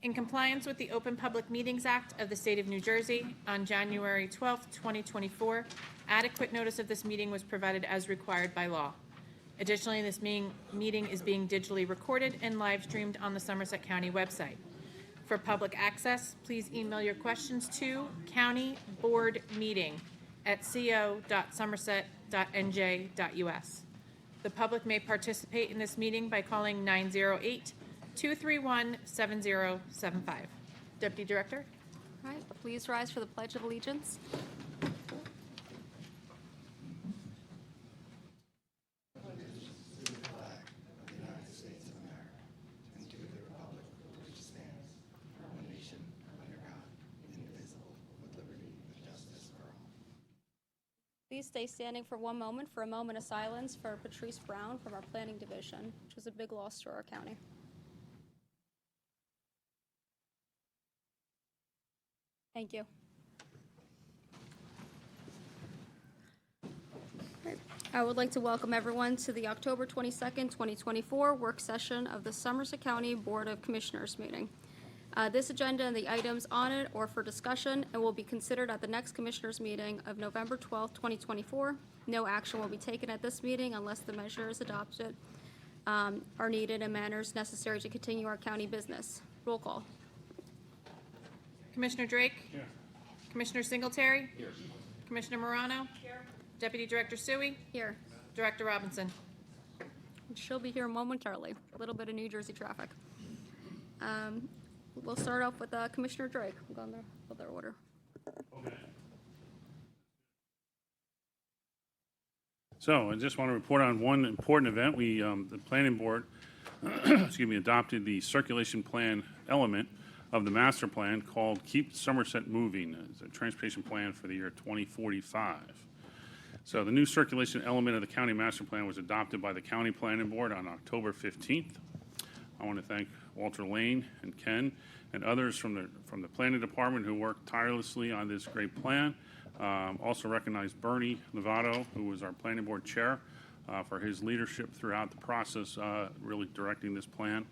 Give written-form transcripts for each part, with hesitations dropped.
In compliance with the Open Public Meetings Act of the State of New Jersey, on January 12, 2024, adequate notice of this meeting was provided as required by law. Additionally, this meeting is being digitally recorded and live streamed on the Somerset County website. For public access, please email your questions to countyboardmeeting@co.somerset.nj.us. The public may participate in this meeting by calling 908-231-7075. Deputy Director? All right, please rise for the Pledge of Allegiance. Please stay standing for one moment for a moment of silence for Patrice Brown from our Planning Division, which was a big loss to our county. Thank you. I would like to welcome everyone to the October 22nd, 2024 work session of the Somerset County Board of Commissioners meeting. This agenda and the items on it are for discussion and will be considered at the next Commissioners meeting of November 12th, 2024. No action will be taken at this meeting unless the measures adopted are needed in manners necessary to continue our county business. Roll call. Commissioner Drake? Here. Commissioner Singletary? Here. Commissioner Morano? Here. Deputy Director Suey? Here. Director Robinson? She'll be here momentarily. A little bit of New Jersey traffic. We'll start off with Commissioner Drake. We'll go in their order. Okay. So I just want to report on one important event. We, the planning board, adopted the circulation plan element of the master plan called Keep Somerset Moving. It's a transportation plan for the year 2045. So the new circulation element of the county master plan was adopted by the county planning board on October 15th. I want to thank Walter Lane and Ken and others from the planning department who worked tirelessly on this great plan. Also recognize Bernie Lovato, who was our planning board chair, for his leadership throughout the process, really directing this plan.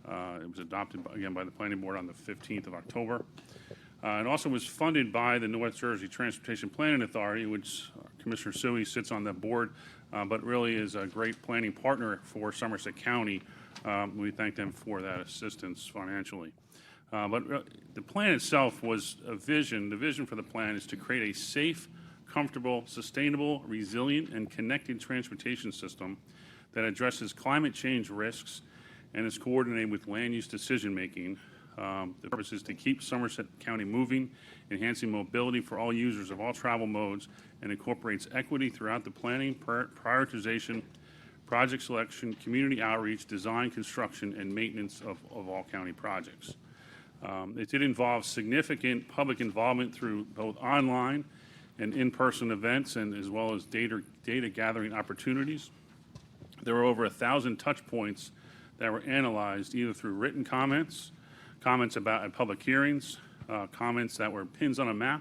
It was adopted again by the planning board on the 15th of October. It also was funded by the North Jersey Transportation Planning Authority, which Commissioner Suey sits on that board, but really is a great planning partner for Somerset County. We thank them for that assistance financially. But the plan itself was a vision. The vision for the plan is to create a safe, comfortable, sustainable, resilient, and connected transportation system that addresses climate change risks and is coordinated with land use decision-making. The purpose is to keep Somerset County moving, enhancing mobility for all users of all travel modes, and incorporates equity throughout the planning, prioritization, project selection, community outreach, design, construction, and maintenance of all county projects. It did involve significant public involvement through both online and in-person events, and as well as data gathering opportunities. There were over 1,000 touch points that were analyzed either through written comments about at public hearings, comments that were pins on a map,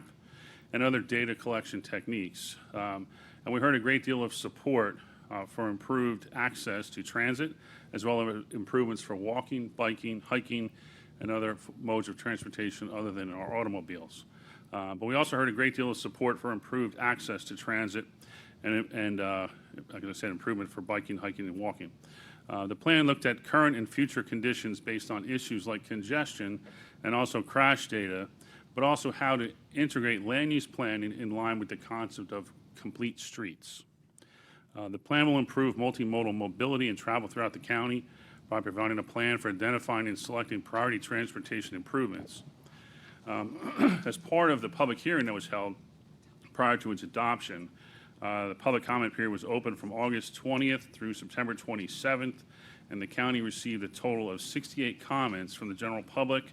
and other data collection techniques. And we heard a great deal of support for improved access to transit, as well as improvements for walking, biking, hiking, and other modes of transportation other than our automobiles. But we also heard a great deal of support for improved access to transit and like I said, improvement for biking, hiking, and walking. The plan looked at current and future conditions based on issues like congestion and also crash data, but also how to integrate land use planning in line with the concept of complete streets. The plan will improve multimodal mobility and travel throughout the county by providing a plan for identifying and selecting priority transportation improvements. As part of the public hearing that was held prior to its adoption, the public comment period was open from August 20th through September 27th, and the county received a total of 68 comments from the general public,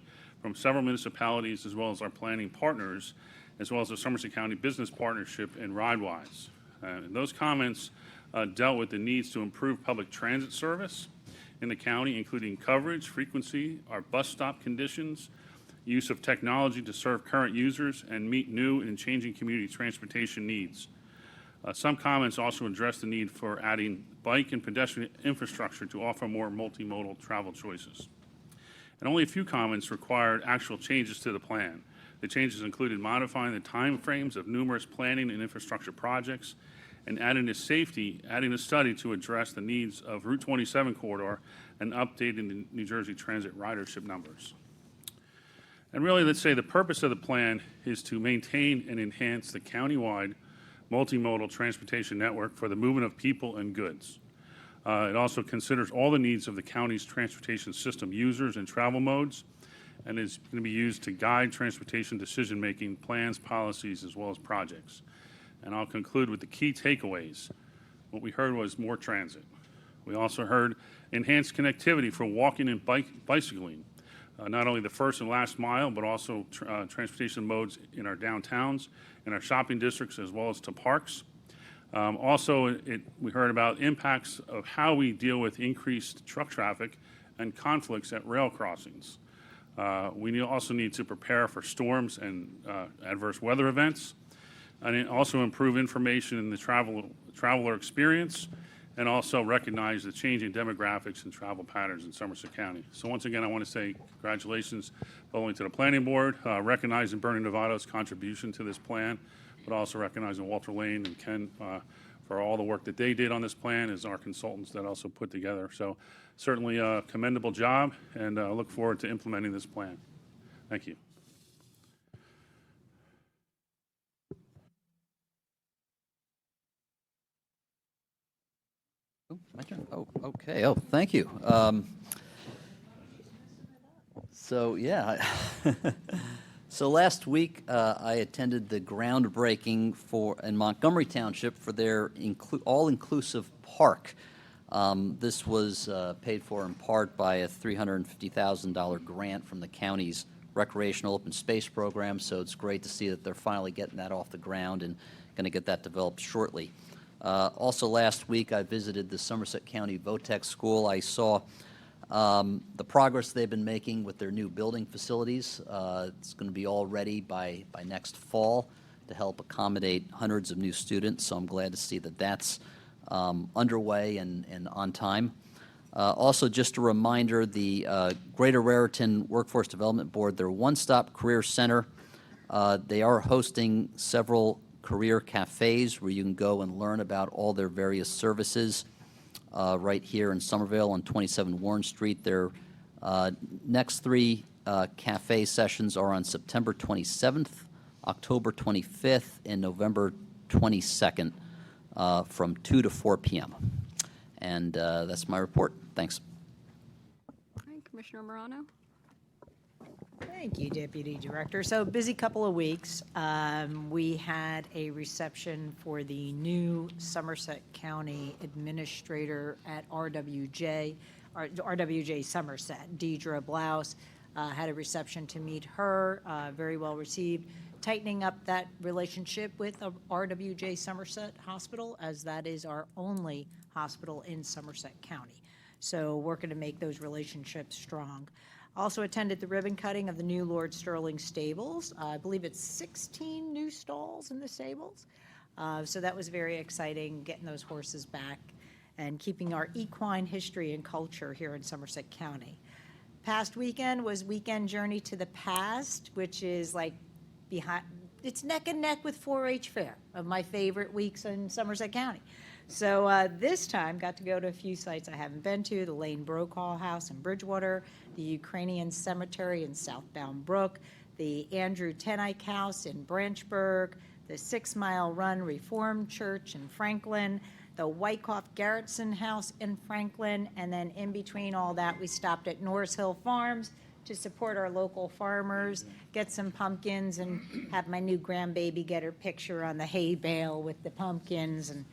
from several municipalities, as well as our planning partners, as well as the Somerset County Business Partnership and RideWise. And those comments dealt with the needs to improve public transit service in the county, including coverage, frequency, our bus stop conditions, use of technology to serve current users, and meet new and changing community transportation needs. Some comments also address the need for adding bike and pedestrian infrastructure to offer more multimodal travel choices. and only a few comments required actual changes to the plan. The changes included modifying the timeframes of numerous planning and infrastructure projects and adding a study to address the needs of Route 27 corridor and updating the New Jersey Transit ridership numbers. And really, let's say the purpose of the plan is to maintain and enhance the countywide multimodal transportation network for the movement of people and goods. It also considers all the needs of the county's transportation system users and travel modes, and is going to be used to guide transportation decision-making, plans, policies, as well as projects. And I'll conclude with the key takeaways. What we heard was more transit. We also heard enhanced connectivity for walking and bicycling, not only the first and last mile, but also transportation modes in our downtowns, in our shopping districts, as well as to parks. We heard about impacts of how we deal with increased truck traffic and conflicts at rail crossings. We also need to prepare for storms and adverse weather events, and also improve information in the traveler experience, and also recognize the changing demographics and travel patterns in Somerset County. So once again, I want to say congratulations not only to the Planning Board, recognizing Bernie Novato's contribution to this plan, but also recognizing Walter Lane and Ken for all the work that they did on this plan as our consultants that also put together. So certainly a commendable job, and I look forward to implementing this plan. Thank you. Oh, my turn. Oh, okay. Oh, thank you. So last week I attended the groundbreaking in Montgomery Township for their all-inclusive park. This was paid for in part by a $350,000 grant from the county's recreational open space program. So it's great to see that they're finally getting that off the ground and going to get that developed shortly. Also last week, I visited the Somerset County Votech School. I saw the progress they've been making with their new building facilities. It's going to be all ready by next fall to help accommodate hundreds of new students, so I'm glad to see that that's underway and on time. Also, just a reminder, the Greater Raritan Workforce Development Board, their one-stop career center, they are hosting several career cafes where you can go and learn about all their various services right here in Somerville on 27 Warren Street. Their next three cafe sessions are on September 27th, October 25th, and November 22nd from 2 to 4 p.m. And that's my report. Thanks. All right, Commissioner Morano. Thank you, Deputy Director. So busy couple of weeks. We had a reception for the new Somerset County Administrator at RWJ Somerset, Deidre Blouse. Had a reception to meet her, very well received, tightening up that relationship with RWJ Somerset Hospital, as that is our only hospital in Somerset County. So working to make those relationships strong. Also attended the ribbon cutting of the new Lord Sterling stables. I believe it's 16 new stalls in the stables. So that was very exciting, getting those horses back and keeping our equine history and culture here in Somerset County. Past weekend was Weekend Journey to the Past, which is like it's neck and neck with 4-H Fair, of my favorite weeks in Somerset County. So this time, got to go to a few sites I haven't been to, the Lane Brokaw House in Bridgewater, the Ukrainian Cemetery in Southbound Brook, the Andrew Tenike House in Branchburg, the 6 Mile Run Reformed Church in Franklin, the Wyckoff Garretson House in Franklin, and then in between all that, we stopped at Norris Hill Farms to support our local farmers, get some pumpkins, and have my new grandbaby get her picture on the hay bale with the pumpkins and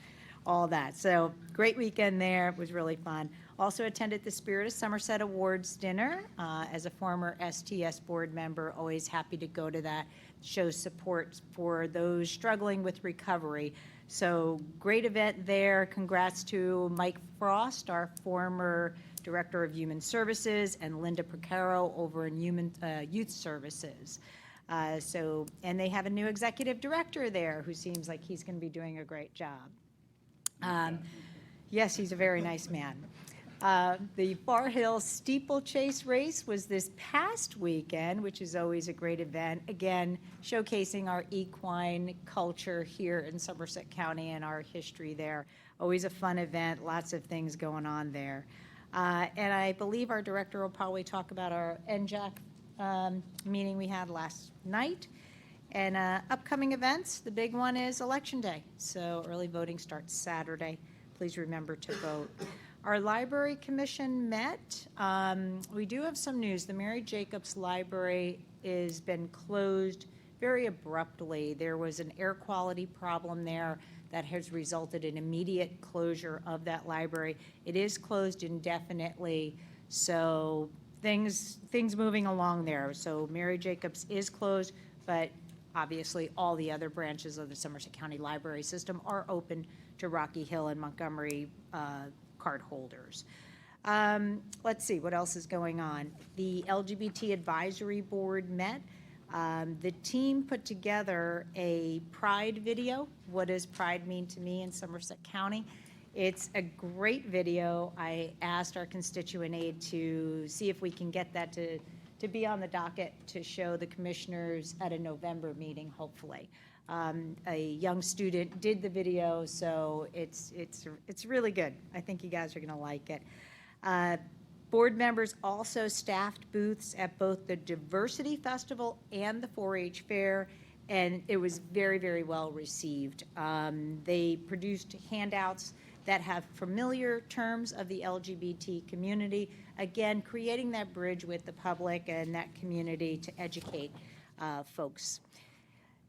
all that. So great weekend there. It was really fun. Also attended the Spirit of Somerset Awards dinner. As a former STS board member, always happy to go to that. Shows support for those struggling with recovery. So great event there. Congrats to Mike Frost, our former Director of Human Services, and Linda Procaro over in Youth Services. And they have a new executive director there who seems like he's going to be doing a great job. Yes, he's a very nice man. The Bar Hill Steeplechase Race was this past weekend, which is always a great event. Again, showcasing our equine culture here in Somerset County and our history there. Always a fun event, lots of things going on there. And I believe our director will probably talk about our NJAC meeting we had last night. And upcoming events, the big one is Election Day. So early voting starts Saturday. Please remember to vote. Our library commission met. We do have some news. The Mary Jacobs Library has been closed very abruptly. There was an air quality problem there that has resulted in immediate closure of that library. It is closed indefinitely, so things moving along there. So Mary Jacobs is closed, but obviously all the other branches of the Somerset County Library System are open to Rocky Hill and Montgomery card holders. Let's see, what else is going on? The LGBT Advisory Board met. The team put together a Pride video. What does Pride mean to me in Somerset County? It's a great video. I asked our constituent aide to see if we can get that to be on the docket to show the commissioners at a November meeting, hopefully. A young student did the video, so it's really good. I think you guys are going to like it. Board members also staffed booths at both the Diversity Festival and the 4-H Fair, and it was very, very well received. They produced handouts that have familiar terms of the LGBT community, again, creating that bridge with the public and that community to educate folks.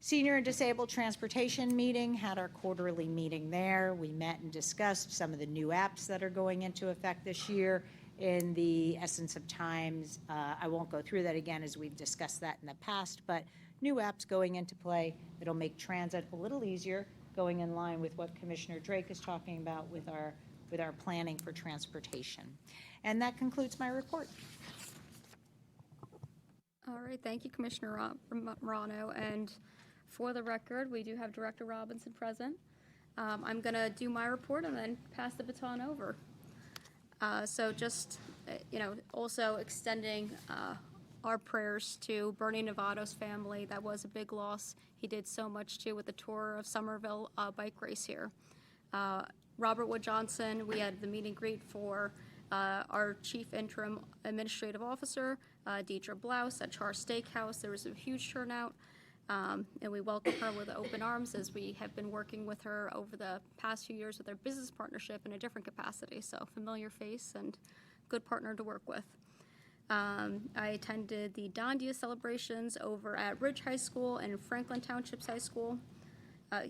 Senior and Disabled Transportation Meeting, had our quarterly meeting there. We met and discussed some of the new apps that are going into effect this year in the essence of times. I won't go through that again as we've discussed that in the past, but new apps going into play that'll make transit a little easier, going in line with what Commissioner Drake is talking about with our planning for transportation. And that concludes my report. All right, thank you, Commissioner Morano. And for the record, we do have Director Robinson present. I'm going to do my report and then pass the baton over. So just, also extending our prayers to Bernie Nevada's family. That was a big loss. He did so much, too, with the tour of Somerville bike race here. Robert Wood Johnson, we had the meet and greet for our Chief Interim Administrative Officer, Deidre Blouse, at Char Steakhouse. There was a huge turnout, and we welcome her with open arms as we have been working with her over the past few years with our business partnership in a different capacity. So familiar face and good partner to work with. I attended the Dondia celebrations over at Ridge High School and Franklin Townships High School. I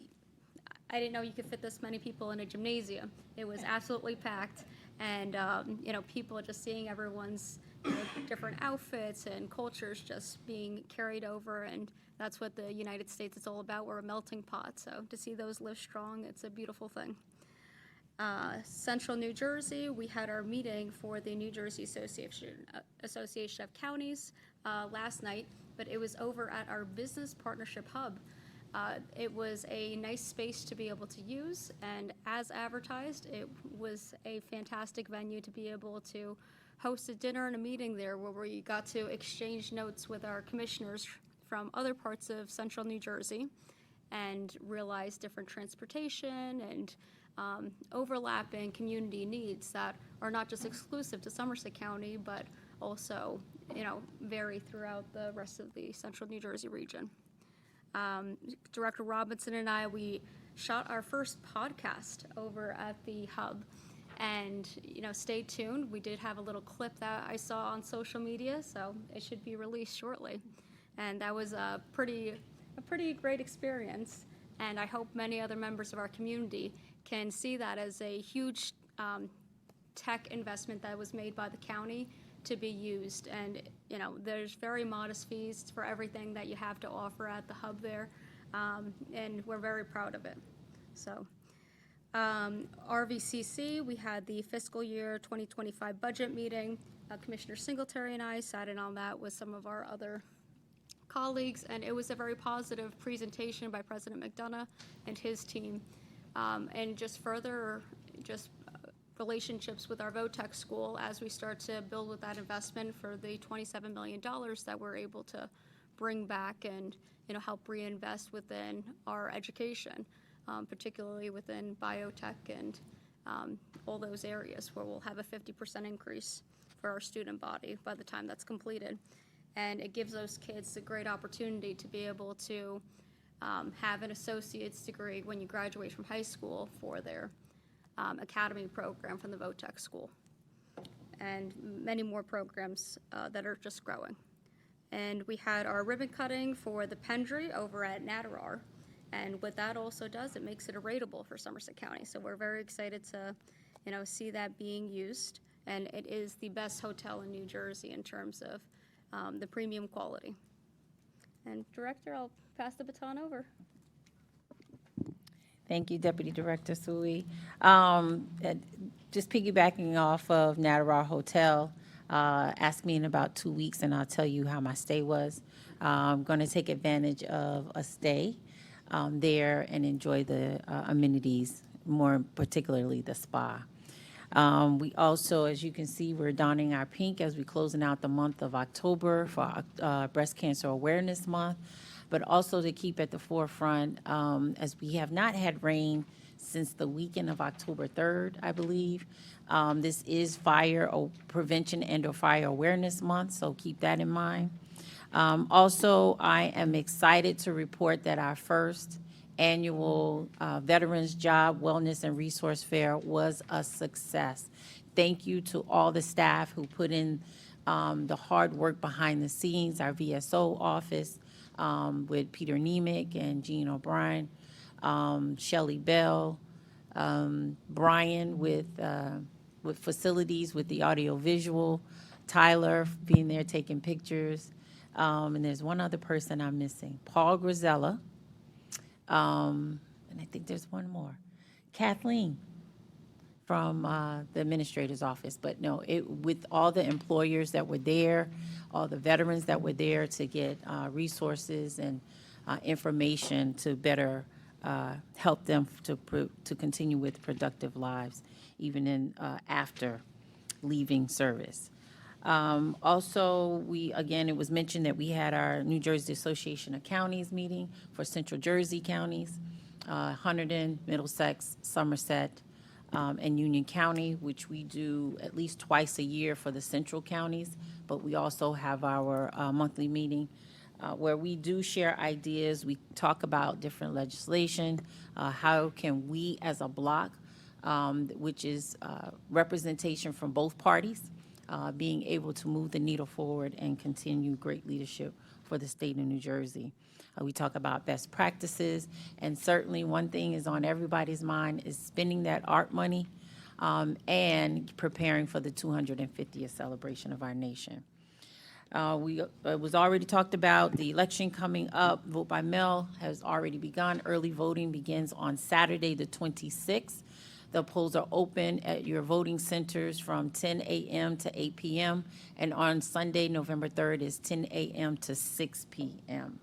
didn't know you could fit this many people in a gymnasium. It was absolutely packed, and people just seeing everyone's different outfits and cultures just being carried over, and that's what the United States is all about. We're a melting pot, so to see those live strong, it's a beautiful thing. Central New Jersey, we had our meeting for the New Jersey Association of Counties last night, but it was over at our Business Partnership Hub. It was a nice space to be able to use, and as advertised, it was a fantastic venue to be able to host a dinner and a meeting there where we got to exchange notes with our commissioners from other parts of Central New Jersey and realize different transportation and overlapping community needs that are not just exclusive to Somerset County, but also, vary throughout the rest of the Central New Jersey region. Director Robinson and I, we shot our first podcast over at the Hub, and stay tuned. We did have a little clip that I saw on social media, so it should be released shortly. And that was a pretty great experience, and I hope many other members of our community can see that as a huge tech investment that was made by the county to be used. And there's very modest fees for everything that you have to offer at the Hub there, and we're very proud of it. So RVCC, we had the fiscal year 2025 budget meeting. Commissioner Singletary and I sat in on that with some of our other colleagues, and it was a very positive presentation by President McDonough and his team. And just further relationships with our VOTEC school as we start to build with that investment for the $27 million that we're able to bring back and, help reinvest within our education, particularly within biotech and all those areas where we'll have a 50% increase for our student body by the time that's completed. And it gives those kids a great opportunity to be able to have an associate's degree when you graduate from high school for their academy program from the VOTEC school, and many more programs that are just growing. And we had our ribbon cutting for the Pendry over at Natarar, and what that also does, it makes it a rateable for Somerset County. So we're very excited to, see that being used, and it is the best hotel in New Jersey in terms of the premium quality. And Director, I'll pass the baton over. Thank you, Deputy Director Sui. Just piggybacking off of Natarar Hotel, ask me in about 2 weeks and I'll tell you how my stay was. I'm going to take advantage of a stay there and enjoy the amenities, more particularly the spa. We also, as you can see, we're donning our pink as we're closing out the month of October for Breast Cancer Awareness Month, but also to keep at the forefront, as we have not had rain since the weekend of October 3rd, I believe. This is fire prevention and/or fire awareness month, so keep that in mind. Also, I am excited to report that our first annual Veterans Job Wellness and Resource Fair was a success. Thank you to all the staff who put in the hard work behind the scenes, our VSO office with Peter Nemick and Jean O'Brien, Shelley Bell, Brian with facilities, with the audio-visual, Tyler being there taking pictures, and there's one other person I'm missing, Paul Grisella, and I think there's one more, Kathleen from the administrator's office. But no, with all the employers that were there, all the veterans that were there to get resources and information to better help them to continue with productive lives, even in after leaving service. Also, it was mentioned that we had our New Jersey Association of Counties meeting for Central Jersey counties, Hunterdon, Middlesex, Somerset, and Union County, which we do at least twice a year for the central counties, but we also have our monthly meeting where we do share ideas. We talk about different legislation, how can we as a block, which is representation from both parties, being able to move the needle forward and continue great leadership for the state of New Jersey. We talk about best practices, and certainly one thing is on everybody's mind is spending that art money and preparing for the 250th celebration of our nation. It was already talked about, the election coming up, vote by mail has already begun. Early voting begins on Saturday, the 26th. The polls are open at your voting centers from 10 a.m. to 8 p.m. And on Sunday, November 3rd, is 10 a.m. to 6 p.m.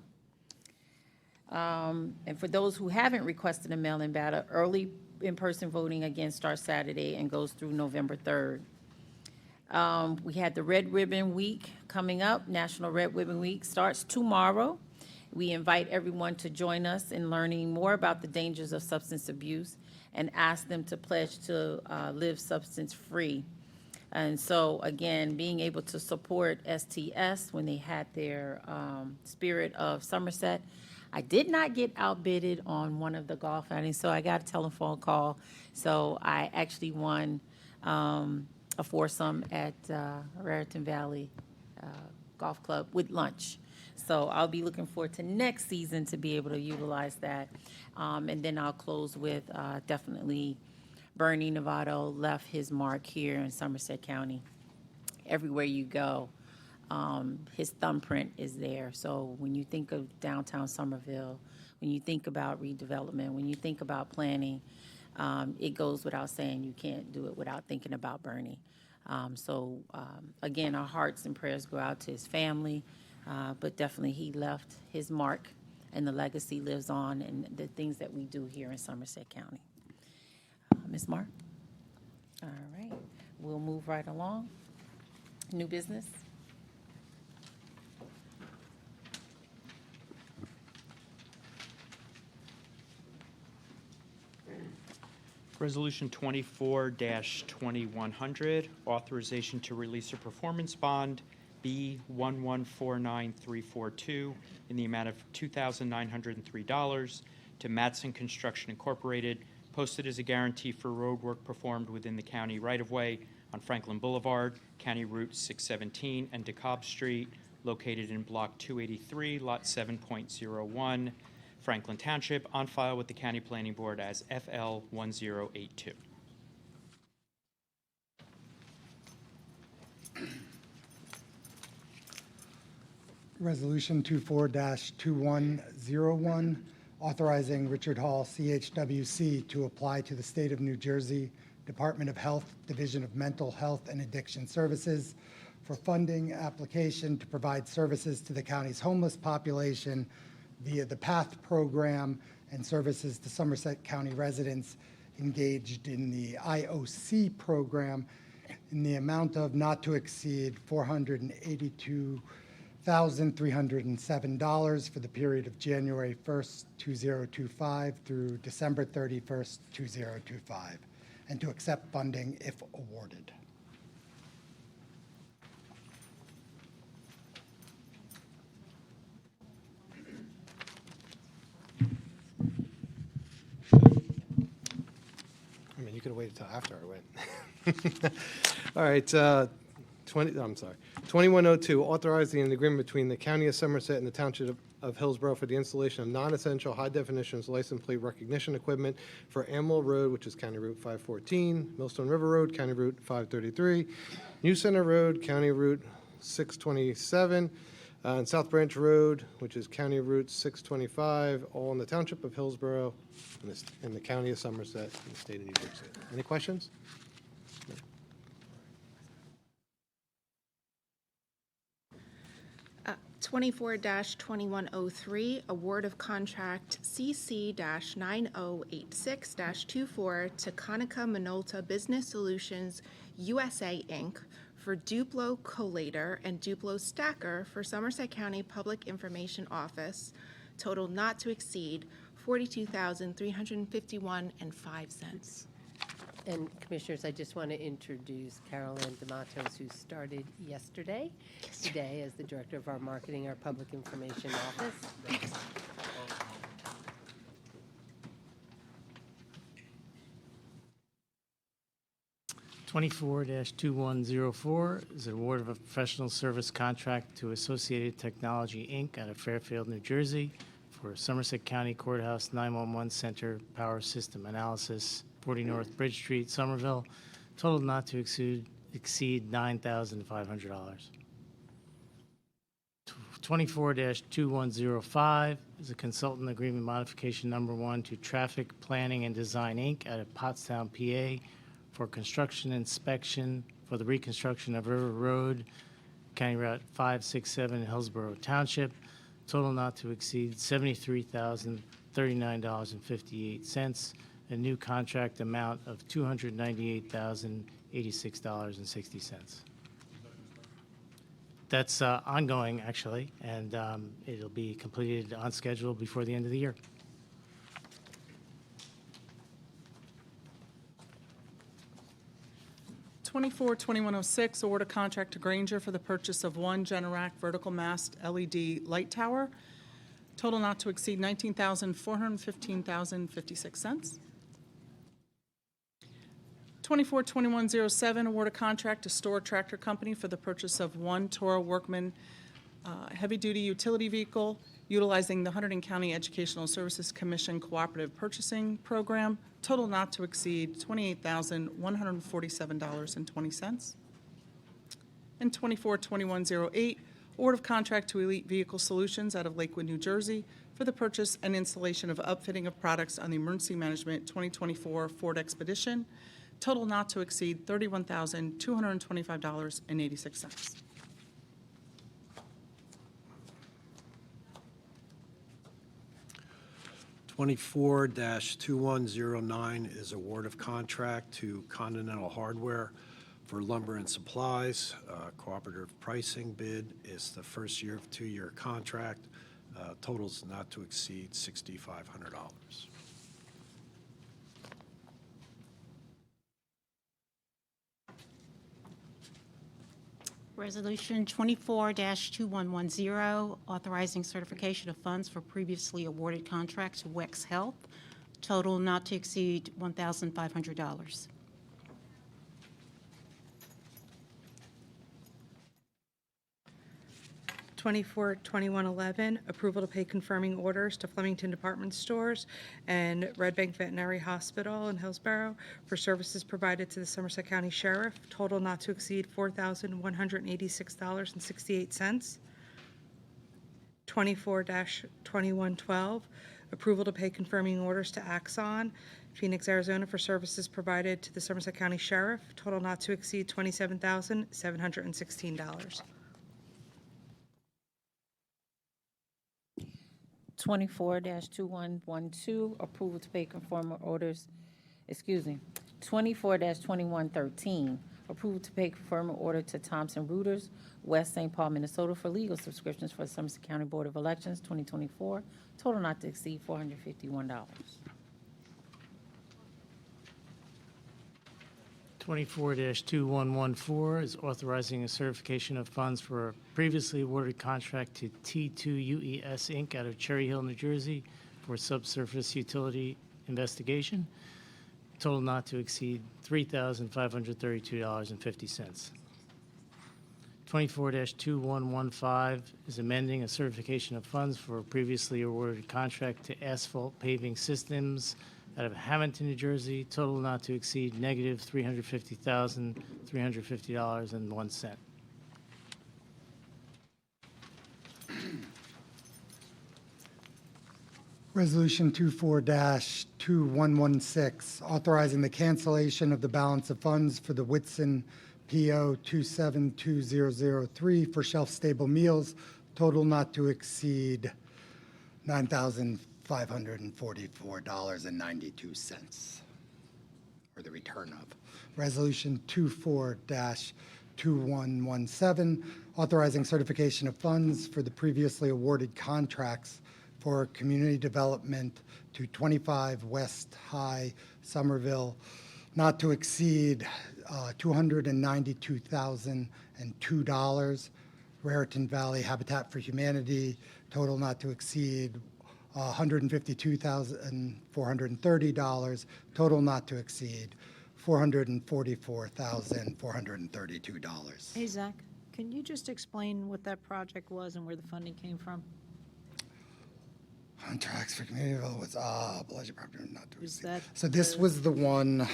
And for those who haven't requested a mail-in ballot, early in-person voting again starts Saturday and goes through November 3rd. We had the Red Ribbon Week coming up. National Red Ribbon Week starts tomorrow. We invite everyone to join us in learning more about the dangers of substance abuse and ask them to pledge to live substance-free. And so, again, being able to support STS when they had their Spirit of Somerset. I did not get outbidded on one of the golf outings, so I got a telephone call. So I actually won a foursome at Raritan Valley Golf Club with lunch. So I'll be looking forward to next season to be able to utilize that. And then I'll close with definitely Bernie Novato left his mark here in Somerset County. Everywhere you go, his thumbprint is there. So when you think of downtown Somerville, when you think about redevelopment, when you think about planning, it goes without saying you can't do it without thinking about Bernie. Again, our hearts and prayers go out to his family, but definitely he left his mark, and the legacy lives on in the things that we do here in Somerset County. Ms. Mark? All move right along. New business? Resolution 24-2100, authorization to release a performance bond, B1149342, in the amount of $2,903 to Matson Construction Incorporated, posted as a guarantee for road work performed within the county right-of-way on Franklin Boulevard, County Route 617, and DeKalb Street, located in Block 283, Lot 7.01, Franklin Township, on file with the County Planning Board as FL 1082. Resolution 24-2101, authorizing Richard Hall, CHWC, to apply to the State of New Jersey Department of Health, Division of Mental Health and Addiction Services for funding application to provide services to the county's homeless population via the PATH program and services to Somerset County residents engaged in the IOC program in the amount of not to exceed $482,307 for the period of January 1st, 2025 through December 31st, 2025, and to accept funding if awarded. I mean, you could have waited till after I went. All right, 2102, authorizing an agreement between the County of Somerset and the Township of Hillsborough for the installation of non-essential high-definition license plate recognition equipment for Amwell Road, which is County Route 514, Millstone River Road, County Route 533, New Center Road, County Route 627, and South Branch Road, which is County Route 625, all in the Township of Hillsborough in the County of Somerset in the state of New Jersey. Any questions? 24-2103, award of contract CC-9086-24 to Konica Minolta Business Solutions USA, Inc. for Duplo Collator and Duplo Stacker for Somerset County Public Information Office, total not to exceed $42,351.05. And Commissioners, I just want to introduce Carol Ann D'Amatos, who started yesterday, today as the Director of our Marketing, our Public Information Office. 24-2104 is an award of a professional service contract to Associated Technology, Inc. out of Fairfield, New Jersey for Somerset County Courthouse 911 Center Power System Analysis, 40 North Bridge Street, Somerville, total not to exceed $9,500. 24-2105 is a consultant agreement modification number 1 to Traffic Planning and Design, Inc. out of Pottstown, PA for construction inspection for the reconstruction of River Road, County Route 567, Hillsborough Township, total not to exceed $73,039.58, a new contract amount of $298,086.60. That's ongoing, actually, and it'll be completed on schedule before the end of the year. (24-2106), award a contract to Granger for the purchase of one Generac vertical mast LED light tower. Total not to exceed $19,415.56. 24-2107, award a contract to Store Tractor Company for the purchase of one Toro Workman heavy-duty utility vehicle utilizing the Hunterdon County Educational Services Commission Cooperative Purchasing Program. Total not to exceed $28,147.20. And 24-2108, award of contract to Elite Vehicle Solutions out of Lakewood, New Jersey for the purchase and installation of upfitting of products on the Emergency Management 2024 Ford Expedition. Total not to exceed $31,225.86. 24-2109 is award of contract to Continental Hardware For lumber and supplies, cooperative pricing bid is the first year of a 2-year contract. Totals not to exceed $6,500. Resolution 24-2110, authorizing certification of funds for previously awarded contracts to WEX Health, total not to exceed $1,500. 24-2111, approval to pay confirming orders to Flemington Department Stores and Red Bank Veterinary Hospital in Hillsborough for services provided to the Somerset County Sheriff, total not to exceed $4,186.68. 24-2112, approval to pay confirming orders to Axon, Phoenix, Arizona for services provided to the Somerset County Sheriff, total not to exceed $27,716. 24-2112, approval to pay conforming orders, 24-2113, approval to pay conforming order to Thompson Reuters, West St. Paul, Minnesota, for legal subscriptions for the Somerset County Board of Elections 2024, total not to exceed $451. 24-2114 is authorizing a certification of funds for a previously awarded contract to T2UES Inc. out of Cherry Hill, New Jersey for subsurface utility investigation. Total not to exceed $3,532.50. 24-2115 is amending a certification of funds for a previously awarded contract to Asphalt Paving Systems out of Hamilton, New Jersey, total not to exceed negative $350,350.01. Resolution 24-2116, authorizing the cancellation of the balance of funds for the Whitson PO 272003 for shelf-stable meals, total not to exceed $9,544.92, or the return of. Resolution 24-2117, authorizing certification of funds for the previously awarded contracts for community development to 25 West High, Somerville, not to exceed $292,002. Raritan Valley Habitat for Humanity, total not to exceed $152,430, total not to exceed $444,432. Hey, Zach, can you just explain what that project was and where the funding came from? Contracts for community development, pleasure property not to Is exceed. that So this was the one,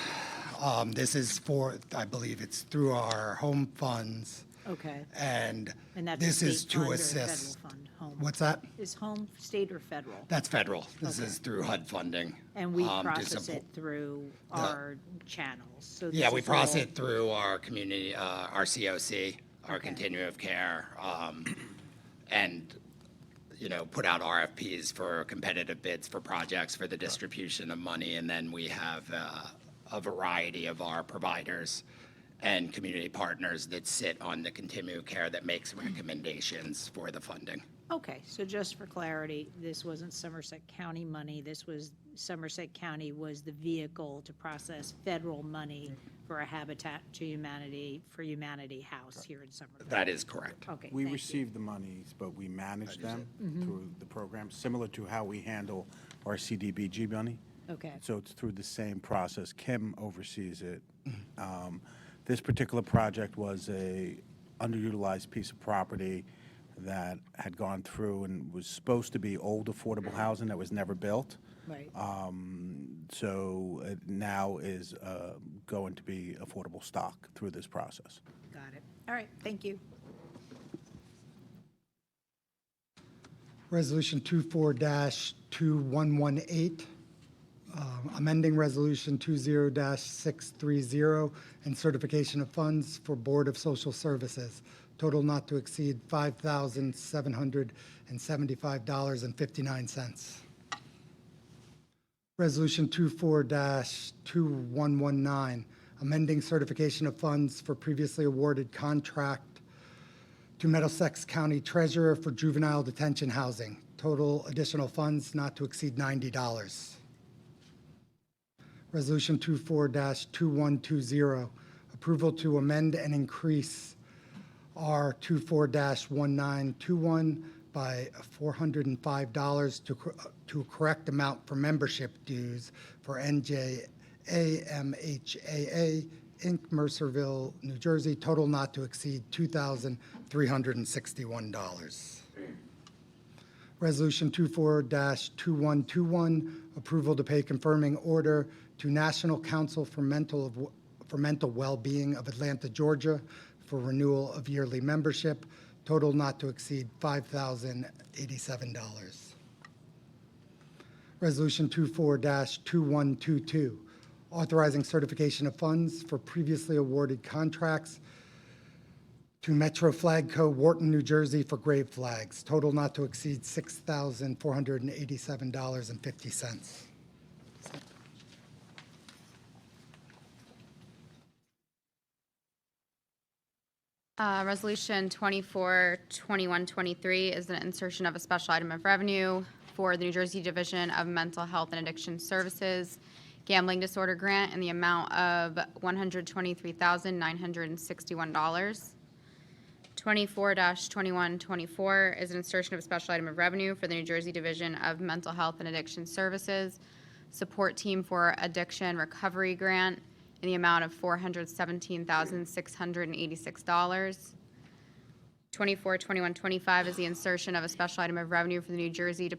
this is for, I believe it's through our home funds, Okay. and And that's this a is state to fund or a assist. federal fund? Home. What's that? Is home state or federal? That's federal. This Okay. is through HUD funding. And we to process support- it through our channels, so Yeah, this we is process all- it through our community, our COC, our Okay. continuum of care, and, you know, put out RFPs for competitive bids for projects for the distribution of money. And then we have a variety of our providers and community partners that sit on the continuum of care that makes recommendations for the funding. Okay, so just for clarity, this wasn't Somerset County money, this was, Somerset County was the vehicle to process federal money for a Habitat to Humanity, for Humanity house here in Somerville. That is correct. Okay, We thank you. receive the monies, but we manage them Mhm. through the program, similar to how we handle our CDBG money. Okay. So it's through the same process. Kim oversees it. This particular project was a underutilized piece of property that had gone through and was supposed to be old affordable housing that was never built. Right. So it now is going to be affordable stock through this process. Got it. All right, thank you. Resolution 24-2118, amending Resolution 20-630, and certification of funds for Board of Social Services, total not to exceed $5,775.59. Resolution 24-2119, amending certification of funds for previously awarded contract to Middlesex County Treasurer for juvenile detention housing. Total additional funds not to exceed $90. Resolution 24-2120, approval to amend and increase R 24-1921 by $405 to correct amount for membership dues for NJAMHAA Inc., Mercerville, New Jersey, total not to exceed $2,361. Resolution 24-2121, approval to pay confirming order to National Council for Mental Well-Being of Atlanta, Georgia, for renewal of yearly membership, total not to exceed $5,087. Resolution 24-2122, authorizing certification of funds for previously awarded contracts to Metro Flag Co., Wharton, New Jersey, for grave flags, total not to exceed $6,487.50. Resolution 24-2123 is an insertion of a special item of revenue for the New Jersey Division of Mental Health and Addiction Services Gambling Disorder Grant in the amount of $123,961. 24-2124 is an insertion of a special item of revenue for the New Jersey Division of Mental Health and Addiction Services Support Team for Addiction Recovery Grant in the amount of $417,686. 24-2125 is the insertion of a special item of revenue for the New Jersey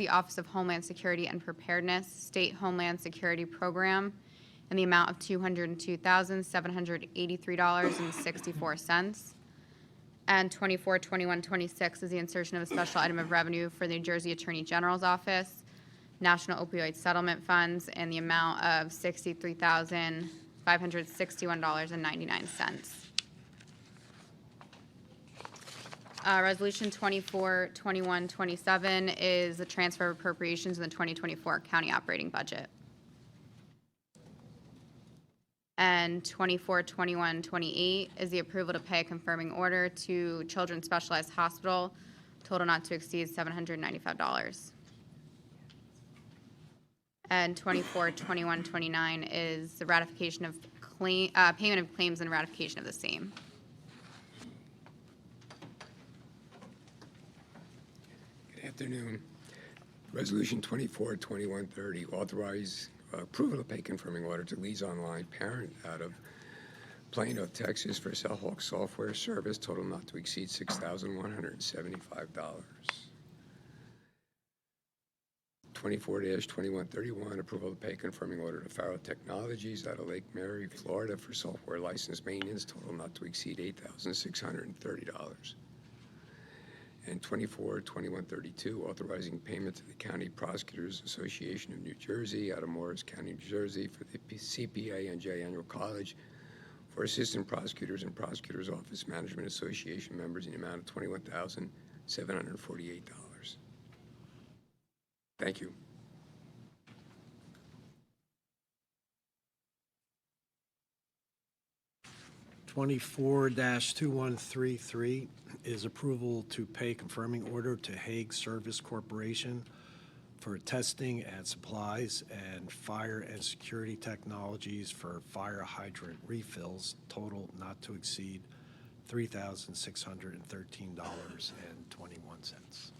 Office of Homeland Security and Preparedness State Homeland Security Program in the amount of $202,783.64. And 24-2126 is the insertion of a special item of revenue for the New Jersey Attorney General's Office, National Opioid Settlement Funds, in the amount of $63,561.99. Resolution 24-2127 is the transfer of appropriations in the 2024 county operating budget. And 24-2128 is the approval to pay a confirming order to Children's Specialized Hospital, total not to exceed $795. And 24-2129 is the ratification of payment of claims and ratification of the same. Good afternoon. Resolution 24-2130, authorize approval to pay confirming order to Leads Online Parent out of Plano, Texas for Cellhawk software service, total not to exceed $6,175. 24-2131, approval to pay confirming order to Faro Technologies out of Lake Mary, Florida for software license maintenance, total not to exceed $8,630. And 24-2132, authorizing payment to the County Prosecutors Association of New Jersey out of Morris County, New Jersey for the CPA-NJ Annual College for Assistant Prosecutors and Prosecutors Office Management Association members in the amount of $21,748. Thank you. (24-2133) is approval to pay confirming order to Hague Service Corporation for testing and supplies and fire and security technologies for fire hydrant refills, total not to exceed $3,613.21.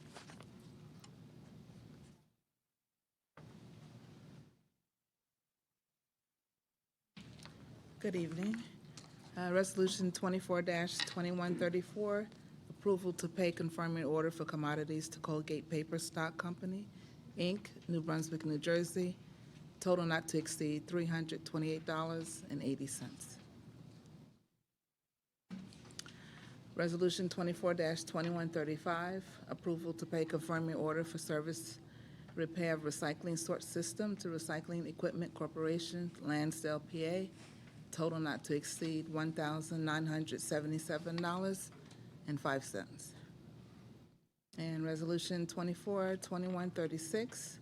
Good evening. Resolution 24-2134, approval to pay confirming order for commodities to Colgate Paper Stock Company, Inc., New Brunswick, New Jersey, total not to exceed $328.80. Resolution 24-2135, approval to pay confirming order for service repair of recycling sort system to Recycling Equipment Corporation, Lansdale, PA, total not to exceed $1,977.05. And Resolution 24-2136,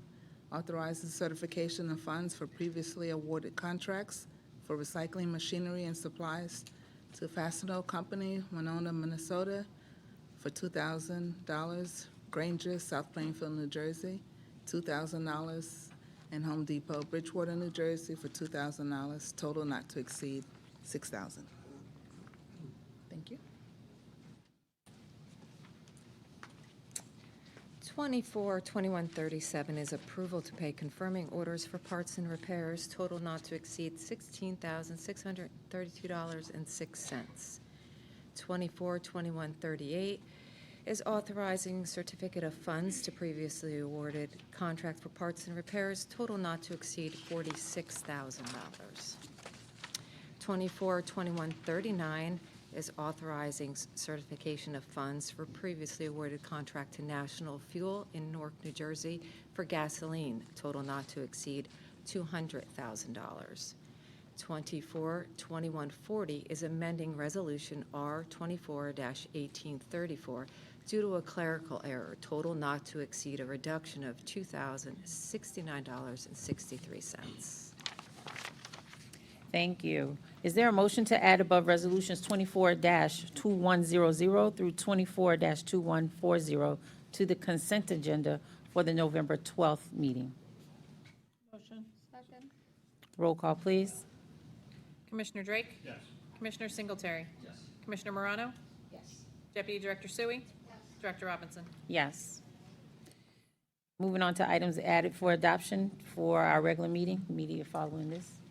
authorizes certification of funds for previously awarded contracts for recycling machinery and supplies to Fastenal Company, Winona, Minnesota, for $2,000. Granger, South Plainfield, New Jersey, $2,000. And Home Depot, Bridgewater, New Jersey, for $2,000. Total not to exceed $6,000. Thank you. 242137 is approval to pay confirming orders for parts and repairs, total not to exceed $16,632.06. 242138 is authorizing certificate of funds to previously awarded contract for parts and repairs, total not to exceed $46,000. 242139 is authorizing certification of funds for previously awarded contract to National Fuel in Newark, New Jersey for gasoline, total not to exceed $200,000. 242140 is amending Resolution R24-1834 due to a clerical error, total not to exceed a reduction of $2,069.63. Thank you. Is there a motion to add above Resolutions 24-2100 through 24-2140 to the consent agenda for the November 12th meeting? Motion. Second. Roll call, please. Commissioner Drake? Yes. Commissioner Singletary? Yes. Commissioner Morano? Yes. Deputy Director Sui? Director Robinson? Yes. Moving on to items added for adoption for our regular meeting, immediately following this.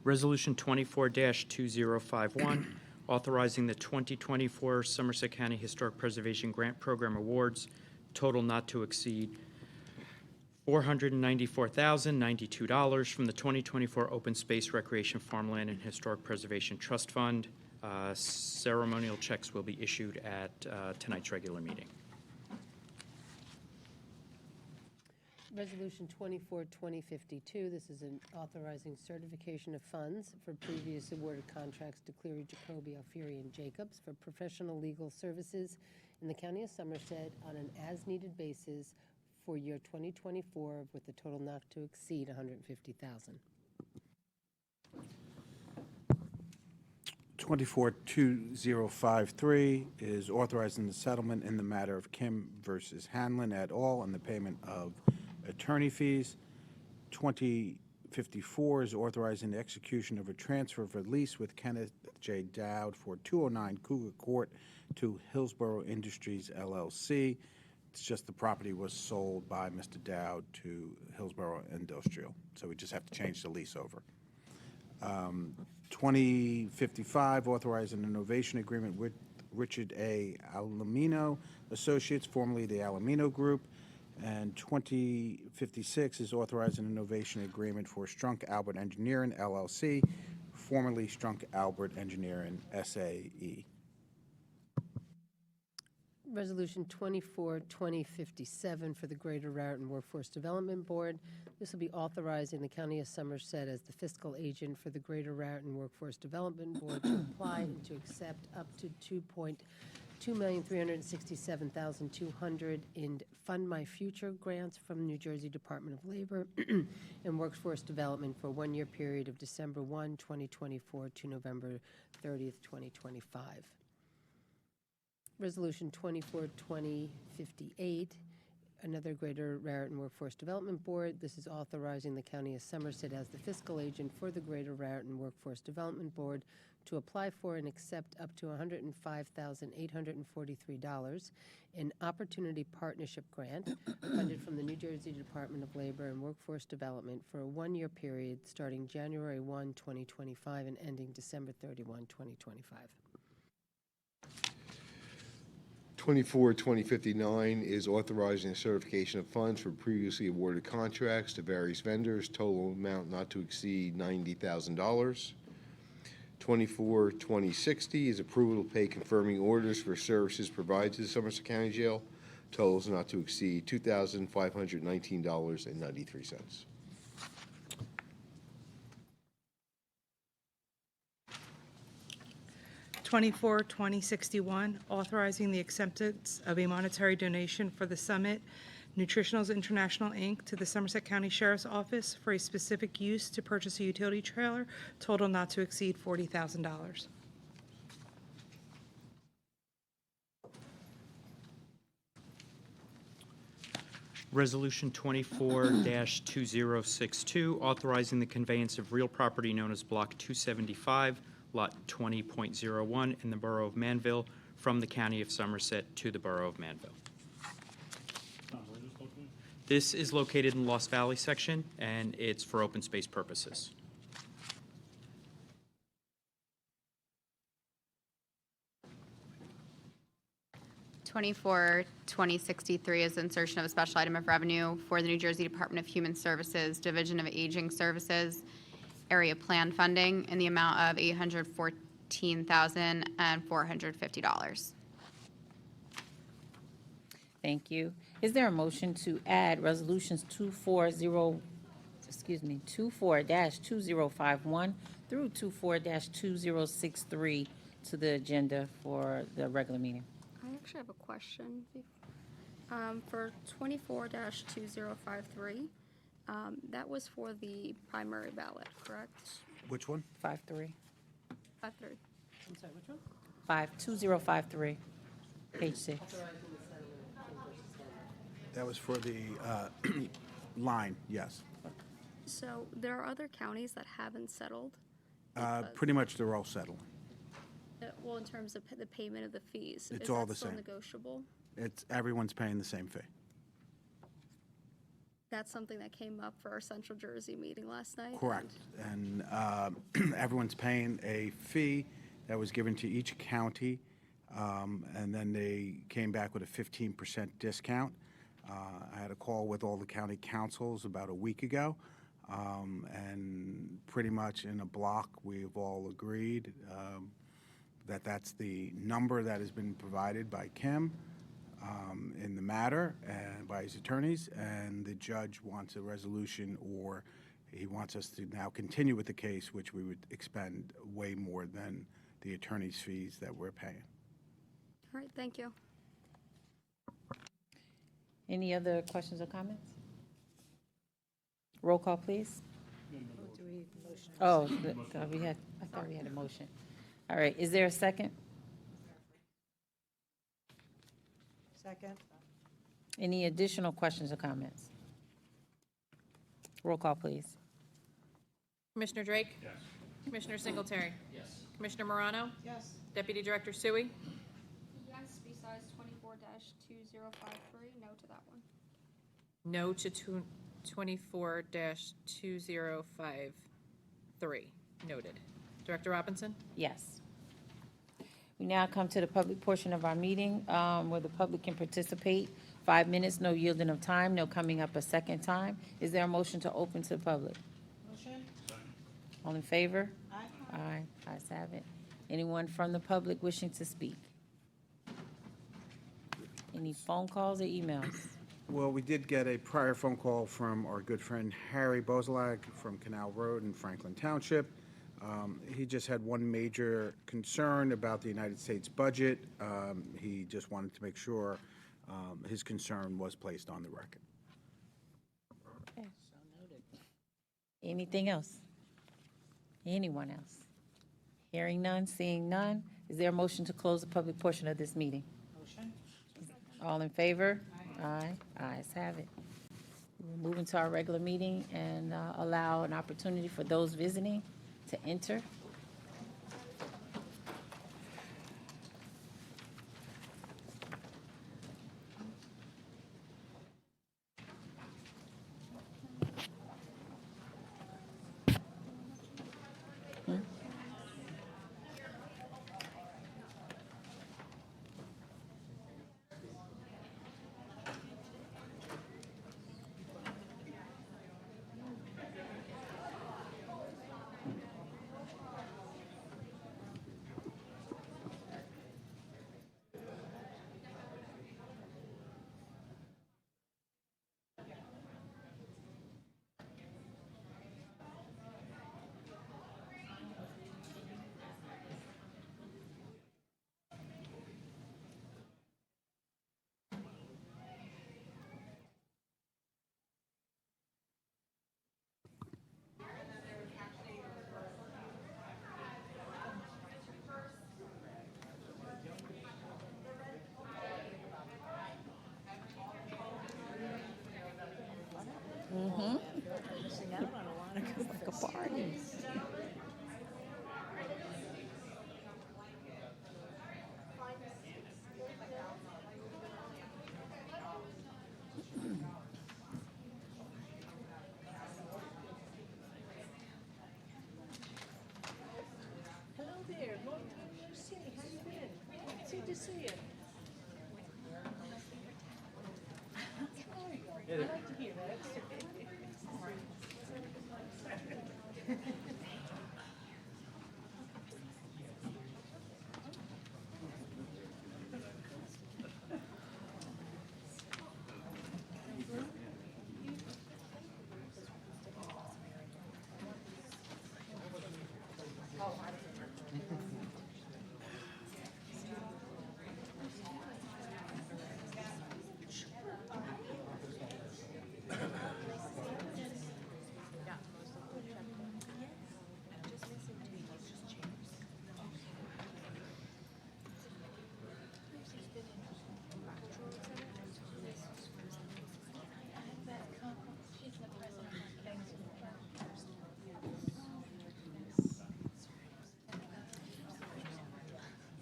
Resolution 24-2051, authorizing the 2024 Somerset County Historic Preservation Grant Program awards, total not to exceed $494,092 from the 2024 Open Space Recreation Farmland and Historic Preservation Trust Fund. Ceremonial checks will be issued at tonight's regular meeting. Resolution 24-2052, this is an authorizing certification of funds for previous awarded contracts to Cleary, Jacoby, Alfieri, and Jacobs for professional legal services in the County of Somerset on an as-needed basis for year 2024 with a total not to exceed $150,000. 242053 is authorizing the settlement in the matter of Kim versus Hanlon et al. And the payment of attorney fees. 2054 is authorizing the execution of a transfer of a lease with Kenneth J. Dowd for 209 Cougar Court to Hillsborough Industries LLC. It's just the property was sold by Mr. Dowd to Hillsborough Industrial, so we just have to change the lease over. 2055, authorizing an innovation agreement with Richard A. Alamino Associates, formerly the Alamino Group. And 2056 is authorizing an innovation agreement for Strunk Albert Engineering LLC, formerly Strunk Albert Engineering SAE. Resolution 24-2057 for the Greater Raritan Workforce Development Board. This will be authorizing the County of Somerset as the fiscal agent for the Greater Raritan Workforce Development Board to apply and to accept up to $2,367,200 in Fund My Future grants from New Jersey Department of Labor and Workforce Development for a one-year period of December 1, 2024 to November 30th, 2025. Resolution 24-2058, another Greater Raritan Workforce Development Board. This is authorizing the County of Somerset as the fiscal agent for the Greater Raritan Workforce Development Board to apply for and accept up to $105,843 in Opportunity Partnership Grant funded from the New Jersey Department of Labor and Workforce Development for a one-year period starting January 1, 2025 and ending December 31, 2025. 24-2059 is authorizing a certification of funds for previously awarded contracts to various vendors, total amount not to exceed $90,000. 24-2060 is approval to pay confirming orders for services provided to the Somerset County Jail, totals not to exceed $2,519.93. 24-2061, authorizing the acceptance of a monetary donation for the Summit Nutritionals International, Inc., to the Somerset County Sheriff's Office for a specific use to purchase a utility trailer, total not to exceed $40,000. Resolution 24-2062, authorizing the conveyance of real property known as Block 275, Lot 20.01 in the Borough of Manville from the County of Somerset to the Borough of Manville. This is located in Lost Valley section, and it's for open space purposes. Twenty-four 2063 is insertion of a special item of revenue for the New Jersey Department of Human Services, Division of Aging Services, area plan funding in the amount of $814,450. Thank you. Is there a motion to add resolutions 24-2051 through 24-2063 to the agenda for the regular meeting? I actually have a question. For 24-2053, that was for the primary ballot, correct? Which one? 53. 53. I'm sorry, which one? 2053, page 6. That was for the line, yes. So there are other counties that haven't settled? Pretty much they're all settling. Well, in terms of the payment of the fees. It's all the Is that same. still negotiable? Everyone's paying the same fee. That's something that came up for our Central Jersey meeting last night? Correct. And everyone's paying a fee that was given to each county, and then they came back with a 15% discount. I had a call with all the county councils about a week ago, and pretty much in a block, we've all agreed that that's the number that has been provided by Kim in the matter and by his attorneys, and the judge wants a resolution, or he wants us to now continue with the case, which we would expend way more than the attorney's fees that we're paying. All right, thank you. Any other questions or comments? Roll call, please. Oh, I thought we had a motion. All right, is there a second? Second. Any additional questions or comments? Roll call, please. Commissioner Drake? Yes. Commissioner Singletary? Yes. Commissioner Morano? Yes. Deputy Director Sui? Yes, besides 24-2053, no to that one. No to 24-2053. Noted. Director Robinson? Yes. We now come to the public portion of our meeting where the public can participate. 5 minutes, no yielding of time, no coming up a second time. Is there a motion to open to the public? Motion? All in favor? Aye. Aye, ayes have it. Anyone from the public wishing to speak? Any phone calls or emails? Well, we did get a prior phone call from our good friend Harry Bozelag from Canal Road in Franklin Township. He just had one major concern about the United States budget. He just wanted to make sure his concern was placed on the record. Okay. Anything else? Anyone else? Hearing none, seeing none. Is there a motion to close the public portion of this meeting? Motion? All in favor? Aye. Ayes have it. We'll move into our regular meeting and allow an opportunity for those visiting to enter. party. Hello there, long time no see. How you been? Good to see you. I like to hear that.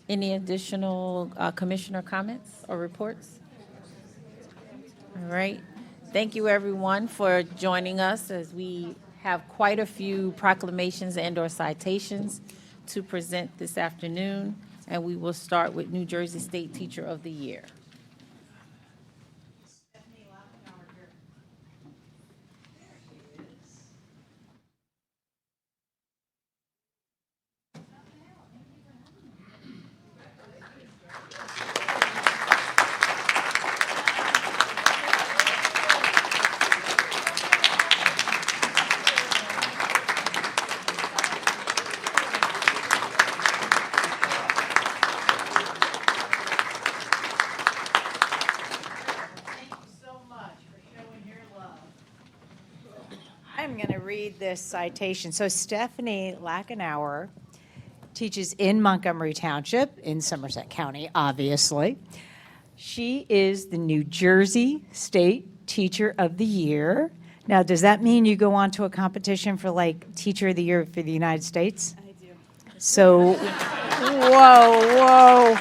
Any additional commissioner comments or reports? All right. Thank you, everyone, for joining us as we have quite a few proclamations and/or citations to present this afternoon. And we will start with New Jersey State Teacher of the Year. I'm going to read this citation. So Stephanie Lachenauer teaches in Montgomery Township in Somerset County, obviously. She is the New Jersey State Teacher of the Year. Now, does that mean you go on to a competition for like Teacher of the Year for the United States? I do. So, whoa.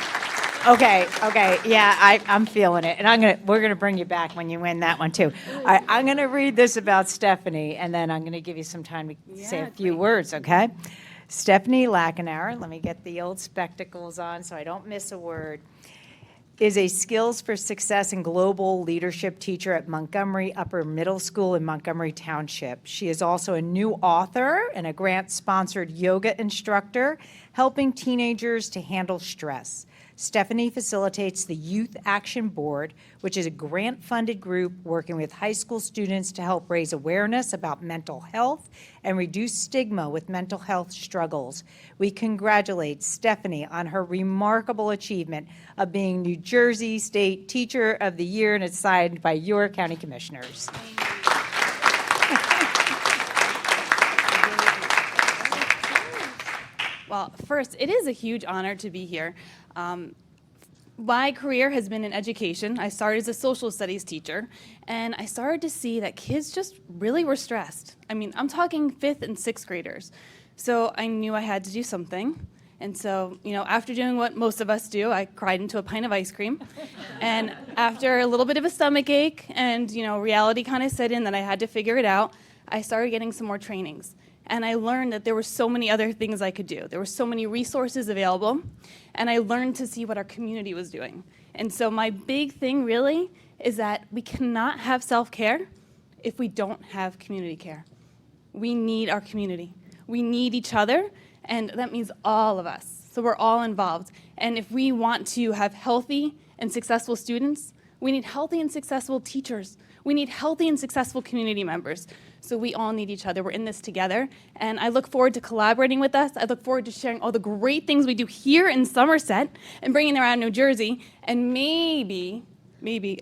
Okay, yeah, I'm feeling it, and we're gonna bring you back when you win that one too. All right, I'm gonna read this about Stephanie, and then I'm gonna give you some time to say a few words. Okay, Stephanie Lachenauer. Let me get the old spectacles on so I don't miss a word. Is a Skills for Success and Global Leadership teacher at Montgomery Upper Middle School in Montgomery Township. She is also a new author and a grant-sponsored yoga instructor, helping teenagers to handle stress. Stephanie facilitates the Youth Action Board, which is a grant-funded group working with high school students to help raise awareness about mental health and reduce stigma with mental health struggles. We congratulate Stephanie on her remarkable achievement of being New Jersey State Teacher of the Year, and it's signed by your county commissioners. Well, first, it is a huge honor to be here. My career has been in education. I started as a social studies teacher, and I started to see that kids just really were stressed. I mean, I'm talking 5th and 6th graders. So I knew I had to do something. And so, after doing what most of us do, I cried into a pint of ice cream. And after a little bit of a stomach ache and, reality kind of set in that I had to figure it out, I started getting some more trainings. And I learned that there were so many other things I could do. There were so many resources available, and I learned to see what our community was doing. And so my big thing really is that we cannot have self-care if we don't have community care. We need our community. We need each other, and that means all of us. So we're all involved. And if we want to have healthy and successful students, we need healthy and successful teachers. We need healthy and successful community members. So we all need each other. We're in this together. And I look forward to collaborating with us. I look forward to sharing all the great things we do here in Somerset and bringing them around New Jersey and maybe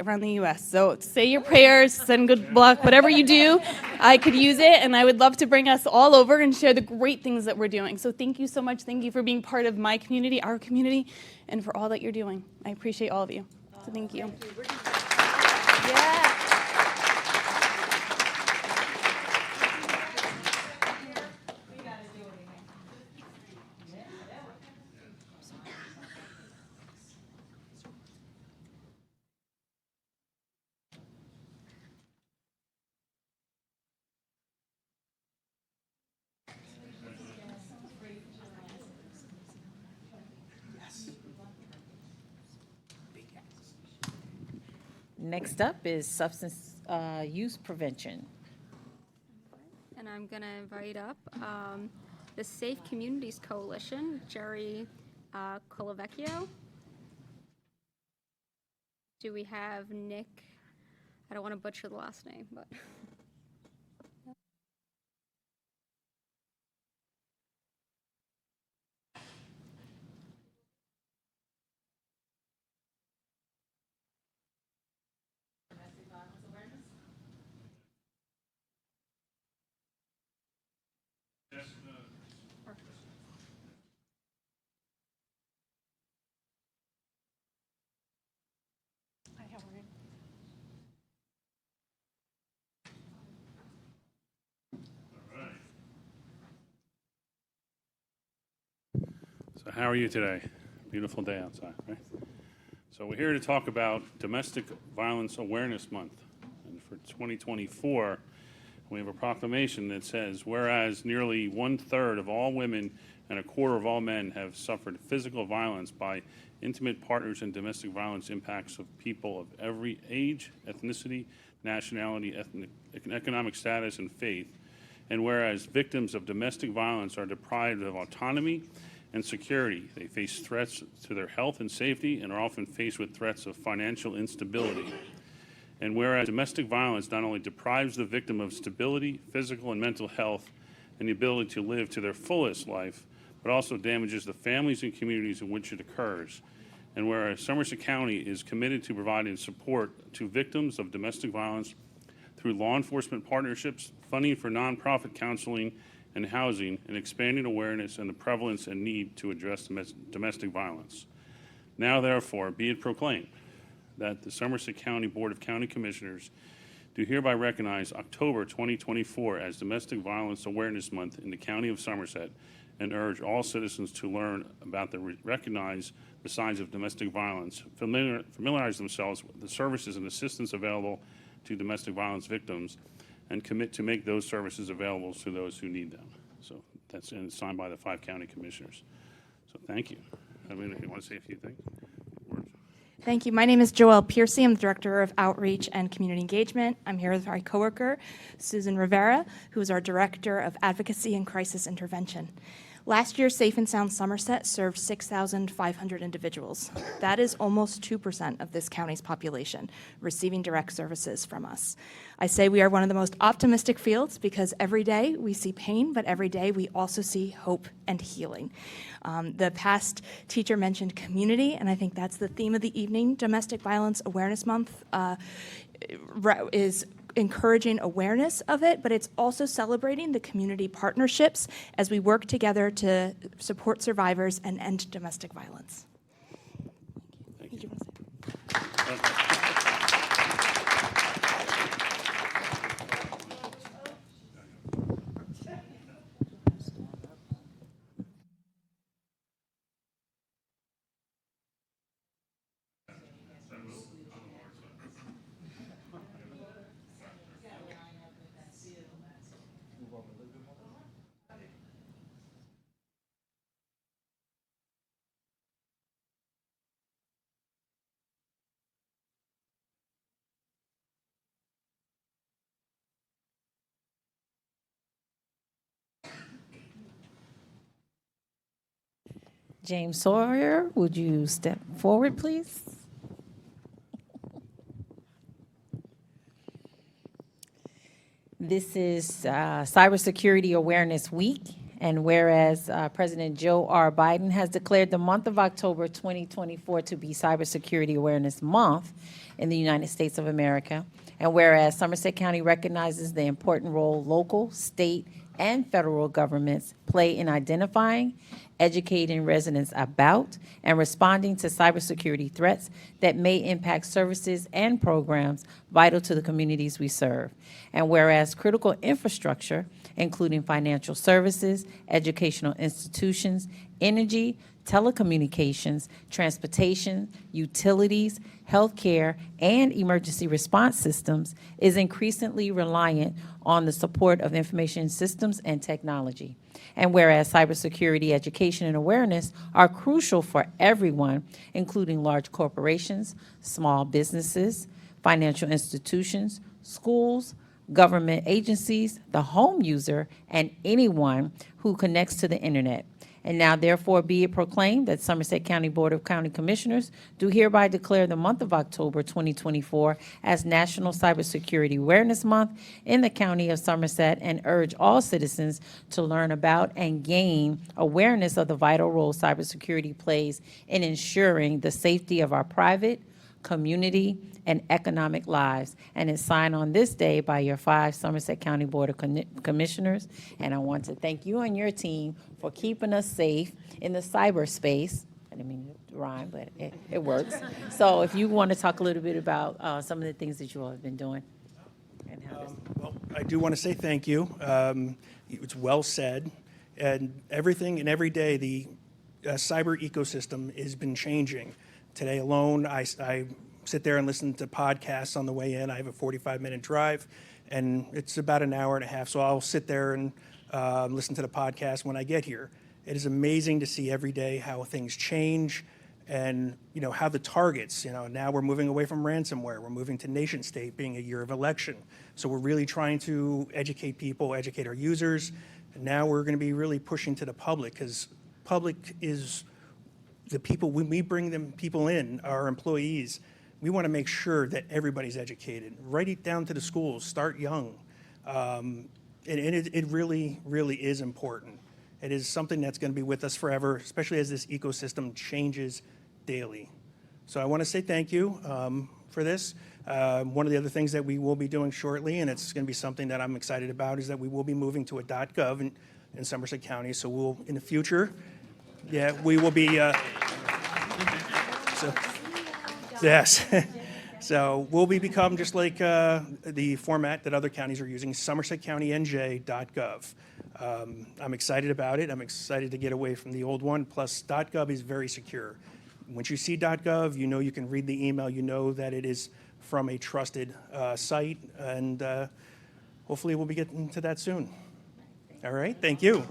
around the U.S. So say your prayers, send good luck, whatever you do, I could use it. And I would love to bring us all over and share the great things that we're doing. So thank you so much. Thank you for being part of my community, our community, and for all that you're doing. I appreciate all of you. So thank you. Next up is substance use prevention. And I'm going to invite up the Safe Communities Coalition, Jerry Colavecchio. Do we have Nick? I don't want to butcher the last name, but. So how are you today? Beautiful day outside, right? So we're here to talk about Domestic Violence Awareness Month. And for 2024, we have a proclamation that says, whereas nearly 1/3 of all women and 1/4 of all men have suffered physical violence by intimate partners, and domestic violence impacts of people of every age, ethnicity, nationality, economic status, and faith. And whereas victims of domestic violence are deprived of autonomy and security, they face threats to their health and safety and are often faced with threats of financial instability. And whereas domestic violence not only deprives the victim of stability, physical and mental health, and the ability to live to their fullest life, but also damages the families and communities in which it occurs. And whereas Somerset County is committed to providing support to victims of domestic violence through law enforcement partnerships, funding for nonprofit counseling and housing, and expanding awareness and the prevalence and need to address domestic violence. Now, therefore, be it proclaimed that the Somerset County Board of County Commissioners do hereby recognize October 2024 as Domestic Violence Awareness Month in the County of Somerset, and urge all citizens to learn about recognize the signs of domestic violence, familiarize themselves with the services and assistance available to domestic violence victims, and commit to make those services available to those who need them. So that's signed by the 5 county commissioners. So thank you. I mean, if you want to say a few things. Thank you. My name is Joelle Piercy. I'm the Director of Outreach and Community Engagement. I'm here with my coworker, Susan Rivera, who is our Director of Advocacy and Crisis Intervention. Last year, Safe and Sound Somerset served 6,500 individuals. That is almost 2% of this county's population receiving direct services from us. I say we are one of the most optimistic fields because every day we see pain, but every day we also see hope and healing. The past teacher mentioned community, and I think that's the theme of the evening. Domestic Violence Awareness Month is encouraging awareness of it, but it's also celebrating the community partnerships as we work together to support survivors and end domestic violence. Thank you. James Sawyer, would you step forward, please? This is Cybersecurity Awareness Week, and whereas President Joe R. Biden has declared the month of October 2024 to be Cybersecurity Awareness Month in the United States of America, and whereas Somerset County recognizes the important role local, state, and federal governments play in identifying, educating residents about, and responding to cybersecurity threats that may impact services and programs vital to the communities we serve. And whereas critical infrastructure, including financial services, educational institutions, energy, telecommunications, transportation, utilities, healthcare, and emergency response systems, is increasingly reliant on the support of information systems and technology. And whereas cybersecurity education and awareness are crucial for everyone, including large corporations, small businesses, financial institutions, schools, government agencies, the home user, and anyone who connects to the internet. And now therefore be it proclaimed that Somerset County Board of County Commissioners do hereby declare the month of October 2024 as National Cybersecurity Awareness Month in the County of Somerset, and urge all citizens to learn about and gain awareness of the vital role cybersecurity plays in ensuring the safety of our private, community, and economic lives, and is signed on this day by your 5 Somerset County Board of Commissioners. And I want to thank you and your team for keeping us safe in the cyberspace. I didn't mean to rhyme, but it works. So if you want to talk a little bit about some of the things that you all have been doing. And how this Well, I do want to say thank you. It's well said. And everything and every day, the cyber ecosystem has been changing. Today alone, I sit there and listen to podcasts on the way in. I have a 45-minute drive, and it's about an hour and a half. So I'll sit there and listen to the podcast when I get here. It is amazing to see every day how things change, and how the targets. Now we're moving away from ransomware. We're moving to nation state, being a year of election. So we're really trying to educate people, educate our users. And now we're going to be really pushing to the public, because public is the people. When we bring them people in, our employees, we want to make sure that everybody's educated. Right it down to the schools. Start young. And it really, really is important. It is something that's going to be with us forever, especially as this ecosystem changes daily. So I want to say thank you for this. One of the other things that we will be doing shortly, and it's going to be something that I'm excited about, is that we will be moving to a .gov in Somerset County. So we'll, in the future, we will be, yes. So we'll become just like the format that other counties are using, somersetcountynj.gov. I'm excited about it. I'm excited to get away from the old one. Plus, .gov is very secure. Once you see .gov, you know you can read the email. You know that it is from a trusted site, and hopefully we'll be getting to that soon. All right, thank you.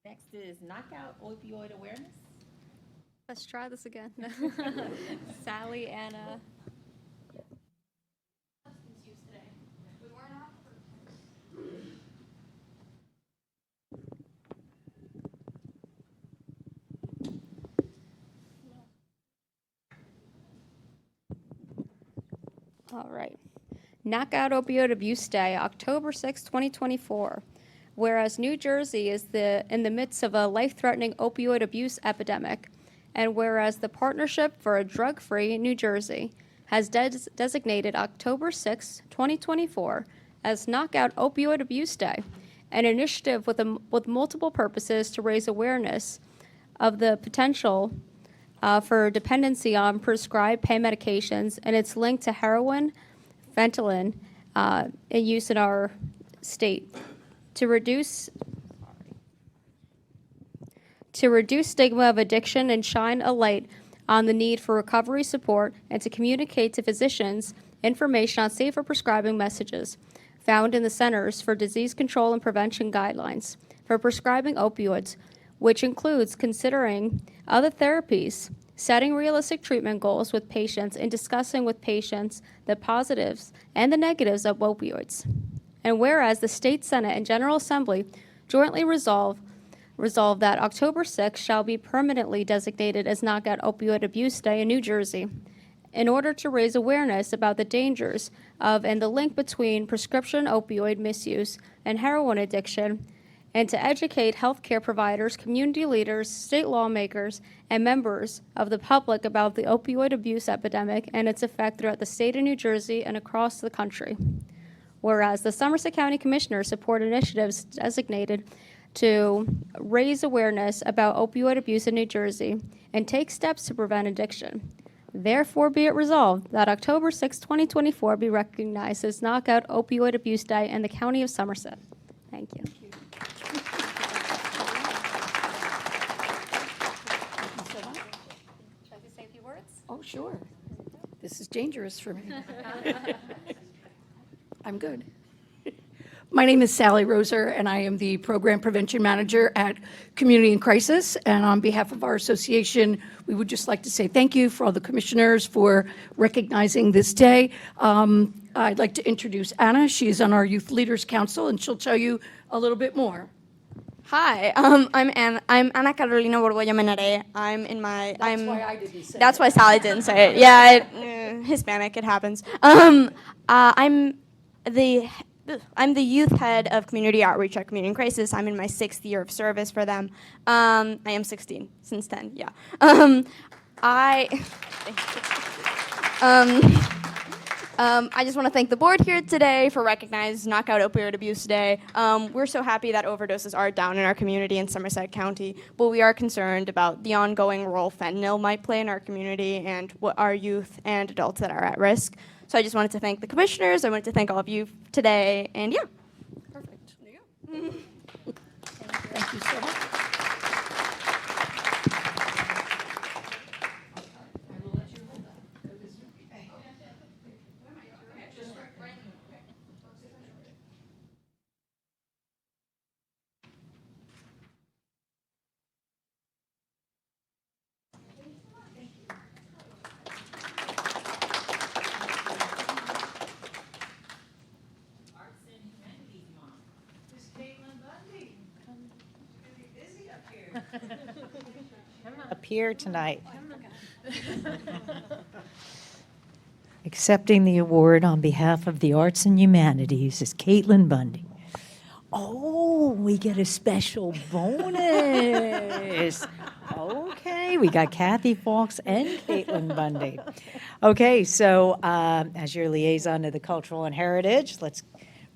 Next is knockout opioid awareness. Let's try this again. Sally, Anna. All right. Knockout Opioid Abuse Day, October 6, 2024. Whereas New Jersey is in the midst of a life-threatening opioid abuse epidemic, and whereas the Partnership for a Drug-Free New Jersey has designated October 6, 2024 as Knockout Opioid Abuse Day, an initiative with multiple purposes to raise awareness of the potential for dependency on prescribed pain medications and its link to heroin, fentanyl in use in our state. To reduce stigma of addiction and shine a light on the need for recovery support, and to communicate to physicians information on safer prescribing messages found in the Centers for Disease Control and Prevention guidelines for prescribing opioids, which includes considering other therapies, setting realistic treatment goals with patients, and discussing with patients the positives and the negatives of opioids. And whereas the State Senate and General Assembly jointly resolve that October 6th shall be permanently designated as Knockout Opioid Abuse Day in New Jersey, in order to raise awareness about the dangers of and the link between prescription opioid misuse and heroin addiction, and to educate healthcare providers, community leaders, state lawmakers, and members of the public about the opioid abuse epidemic and its effect throughout the state of New Jersey and across the country. Whereas the Somerset County Commissioners support initiatives designated to raise awareness about opioid abuse in New Jersey and take steps to prevent addiction. Therefore, be it resolved that October 6, 2024 be recognized as Knockout Opioid Abuse Day in the County of Somerset. Thank you. Oh, sure. This is dangerous for me. I'm good. My name is Sally Roser, and I am the Program Prevention Manager at Community in Crisis. And on behalf of our association, we would just like to say thank you for all the commissioners for recognizing this day. I'd like to introduce Anna. She is on our Youth Leaders Council, and she'll tell you a little bit more. Hi, I'm Ana Carolina Borgoya Menare. That's why I didn't say That's it. why Sally didn't say it. Yeah, Hispanic, it happens. I'm the youth head of community outreach at Community in Crisis. I'm in my 6th year of service for them. I am 16 since 10. Yeah. I just want to thank the board here today for recognizing Knockout Opioid Abuse Day. We're so happy that overdoses are down in our community in Somerset County, but we are concerned about the ongoing role fentanyl might play in our community and what our youth and adults that are at risk. So I just wanted to thank the commissioners. I wanted to thank all of you today, and yeah. Perfect. There you go. Thank you so much. Up here tonight. Accepting the award on behalf of the Arts and Humanities is Caitlin Bundy. Oh, we get a special bonus. Okay, we got Kathy Fawkes and Caitlin Bundy. Okay, so as your liaison to the Cultural and Heritage, let's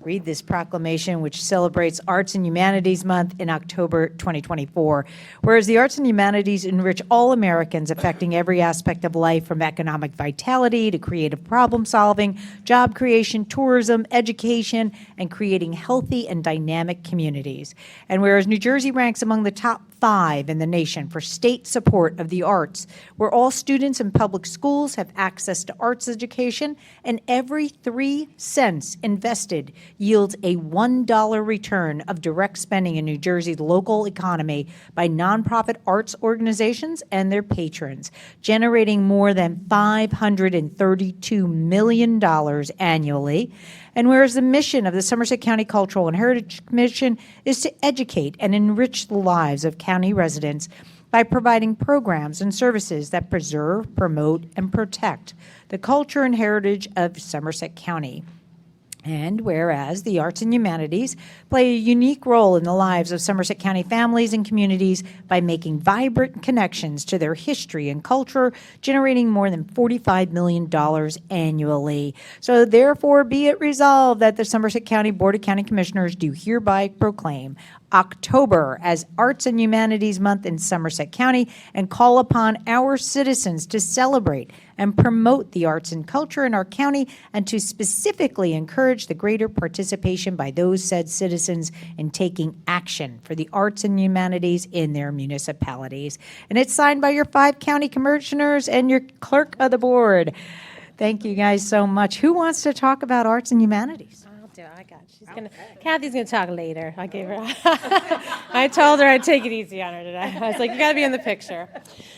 read this proclamation, which celebrates Arts and Humanities Month in October 2024. Whereas the arts and humanities enrich all Americans, affecting every aspect of life, from economic vitality to creative problem solving, job creation, tourism, education, and creating healthy and dynamic communities. And whereas New Jersey ranks among the top 5 in the nation for state support of the arts, where all students in public schools have access to arts education, and every 3 cents invested yields a $1 return of direct spending in New Jersey's local economy by nonprofit arts organizations and their patrons, generating more than $532 million annually. And whereas the mission of the Somerset County Cultural and Heritage Commission is to educate and enrich the lives of county residents by providing programs and services that preserve, promote, and protect the culture and heritage of Somerset County. And whereas the arts and humanities play a unique role in the lives of Somerset County families and communities by making vibrant connections to their history and culture, generating more than $45 million annually. So therefore be it resolved that the Somerset County Board of County Commissioners do hereby proclaim October as Arts and Humanities Month in Somerset County and call upon our citizens to celebrate and promote the arts and culture in our county, and to specifically encourage the greater participation by those said citizens in taking action for the arts and humanities in their municipalities. And it's signed by your 5 county commissioners and your clerk of the board. Thank you guys so much. Who wants to talk about arts and humanities? I'll do it. I got it. Kathy's gonna talk later. I gave her. I told her I'd take it easy on her today. I was like, you got to be in the picture.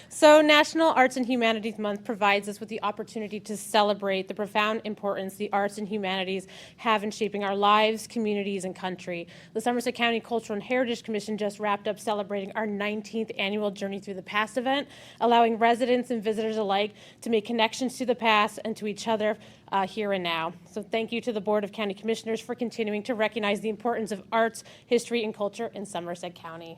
So, National Arts and Humanities Month provides us with the opportunity to celebrate the profound importance the arts and humanities have in shaping our lives, communities, and country. The Somerset County Cultural and Heritage Commission just wrapped up celebrating our 19th annual Journey Through the Past event, allowing residents and visitors alike to make connections to the past and to each other here and now. So thank you to the Board of County Commissioners for continuing to recognize the importance of arts, history, and culture in Somerset County.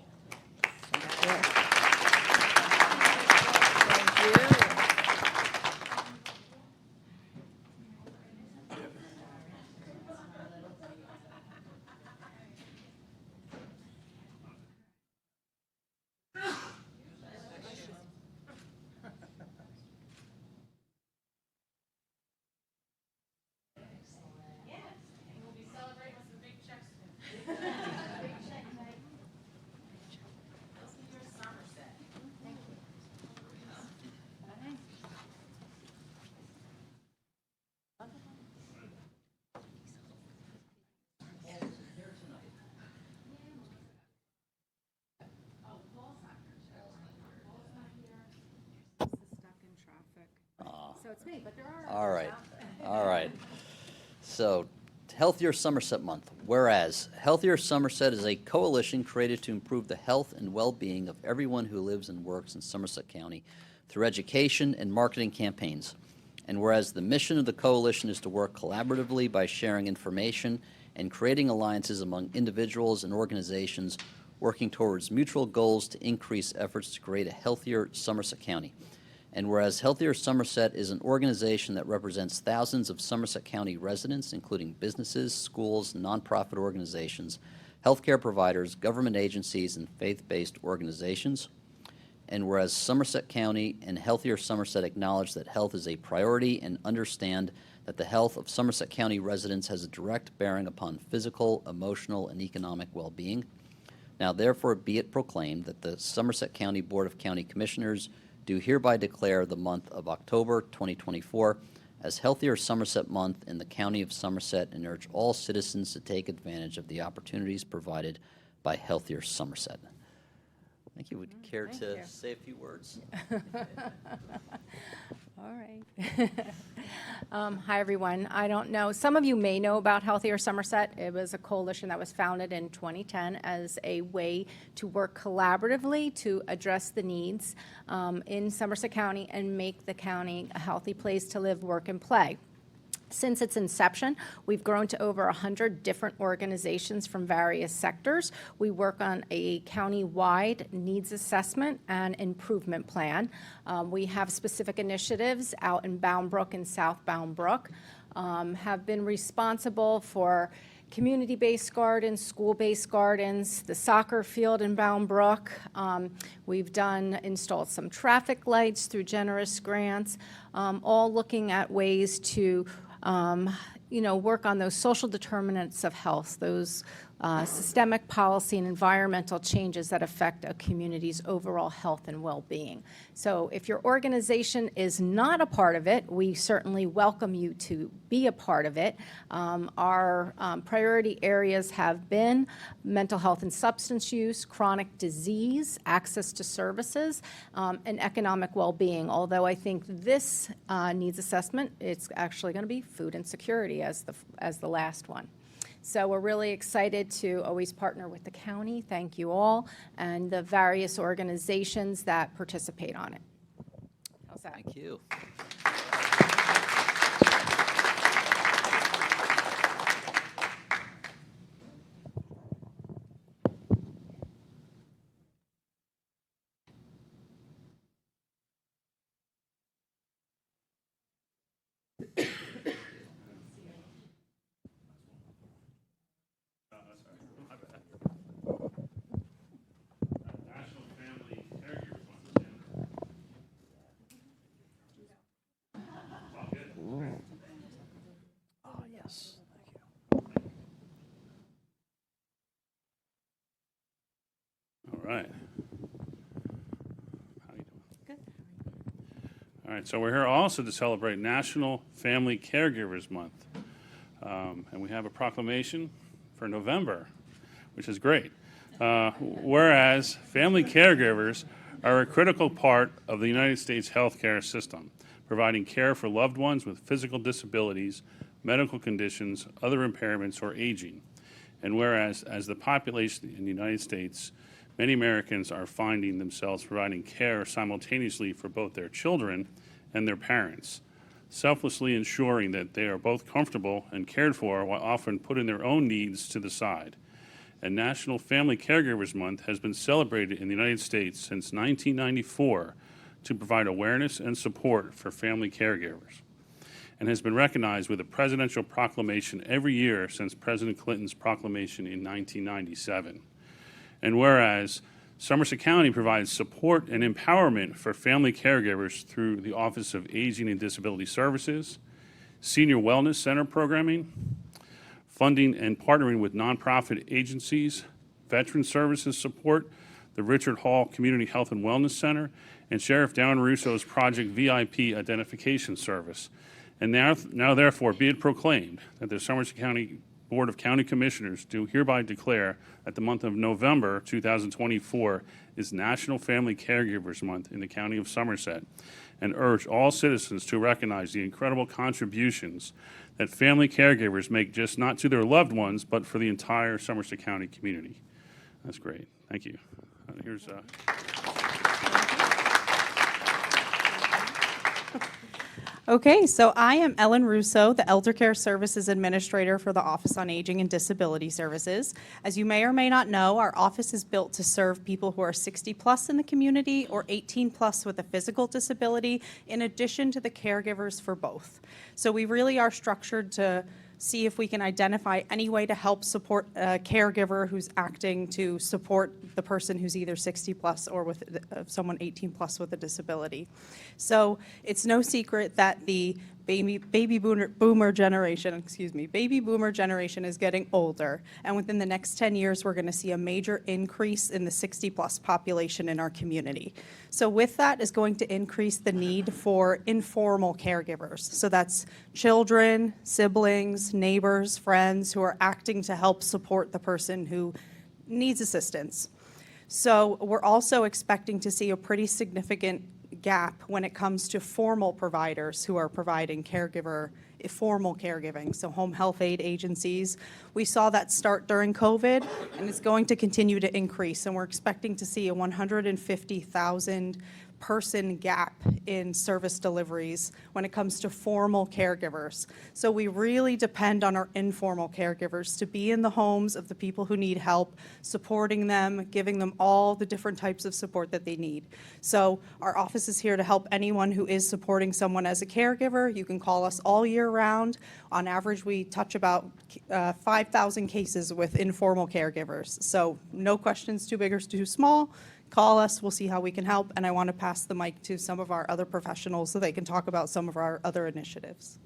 So it's me, but there are All right, all right. So, Healthier Somerset Month. Whereas, Healthier Somerset is a coalition created to improve the health and well-being of everyone who lives and works in Somerset County through education and marketing campaigns. And whereas the mission of the coalition is to work collaboratively by sharing information and creating alliances among individuals and organizations working towards mutual goals to increase efforts to create a healthier Somerset County. And whereas Healthier Somerset is an organization that represents thousands of Somerset County residents, including businesses, schools, nonprofit organizations, healthcare providers, government agencies, and faith-based organizations. And whereas Somerset County and Healthier Somerset acknowledge that health is a priority and understand that the health of Somerset County residents has a direct bearing upon physical, emotional, and economic well-being. Now therefore be it proclaimed that the Somerset County Board of County Commissioners do hereby declare the month of October 2024 as Healthier Somerset Month in the County of Somerset and urge all citizens to take advantage of the opportunities provided by Healthier Somerset. I think you would care to say a few words. All right. Hi, everyone. I don't know. Some of you may know about Healthier Somerset. It was a coalition that was founded in 2010 as a way to work collaboratively to address the needs in Somerset County and make the county a healthy place to live, work, and play. Since its inception, we've grown to over 100 different organizations from various sectors. We work on a county-wide needs assessment and improvement plan. We have specific initiatives out in Bound Brook and South Bound Brook, have been responsible for community-based gardens, school-based gardens, the soccer field in Bound Brook. We've installed some traffic lights through generous grants, all looking at ways to work on those social determinants of health, those systemic policy and environmental changes that affect a community's overall health and well-being. So if your organization is not a part of it, we certainly welcome you to be a part of it. Our priority areas have been mental health and substance use, chronic disease, access to services, and economic well-being, although I think this needs assessment, it's actually going to be food insecurity as the last one. So we're really excited to always partner with the county, thank you all, and the various organizations that participate on it. How's that? Thank you. Oh, yes. All right. How you doing? Good. All right, so we're here also to celebrate National Family Caregivers Month. And we have a proclamation for November, which is great. Whereas family caregivers are a critical part of the United States healthcare system, providing care for loved ones with physical disabilities, medical conditions, other impairments, or aging. And whereas, as the population in the United States, many Americans are finding themselves providing care simultaneously for both their children and their parents, selflessly ensuring that they are both comfortable and cared for while often putting their own needs to the side. And National Family Caregivers Month has been celebrated in the United States since 1994 to provide awareness and support for family caregivers, and has been recognized with a presidential proclamation every year since President Clinton's proclamation in 1997. And whereas Somerset County provides support and empowerment for family caregivers through the Office of Aging and Disability Services, Senior Wellness Center programming, funding and partnering with nonprofit agencies, veteran services support, the Richard Hall Community Health and Wellness Center, and Sheriff Darren Russo's Project VIP Identification Service. And now therefore be it proclaimed that the Somerset County Board of County Commissioners do hereby declare that the month of November 2024 is National Family Caregivers Month in the County of Somerset, and urge all citizens to recognize the incredible contributions that family caregivers make just not to their loved ones, but for the entire Somerset County community. That's great. Thank you. Here's Okay, so I am Ellen Russo, the Elder Care Services Administrator for the Office on Aging and Disability Services. As you may or may not know, our office is built to serve people who are 60+ in the community or 18+ with a physical disability, in addition to the caregivers for both. So we really are structured to see if we can identify any way to help support a caregiver who's acting to support the person who's either 60+ or with someone 18+ with a disability. So it's no secret that the baby boomer generation is getting older, and within the next 10 years we're going to see a major increase in the 60+ population in our community. So with that is going to increase the need for informal caregivers. So that's children, siblings, neighbors, friends who are acting to help support the person who needs assistance. So we're also expecting to see a pretty significant gap when it comes to formal providers who are providing formal caregiving, so home health aid agencies. We saw that start during COVID, and it's going to continue to increase, and we're expecting to see a 150,000 person gap in service deliveries when it comes to formal caregivers. So we really depend on our informal caregivers to be in the homes of the people who need help, supporting them, giving them all the different types of support that they need. So our office is here to help anyone who is supporting someone as a caregiver. You can call us all year round. On average, we touch about 5,000 cases with informal caregivers. So no questions too big or too small. Call us, we'll see how we can help, and I want to pass the mic to some of our other professionals so they can talk about some of our other initiatives.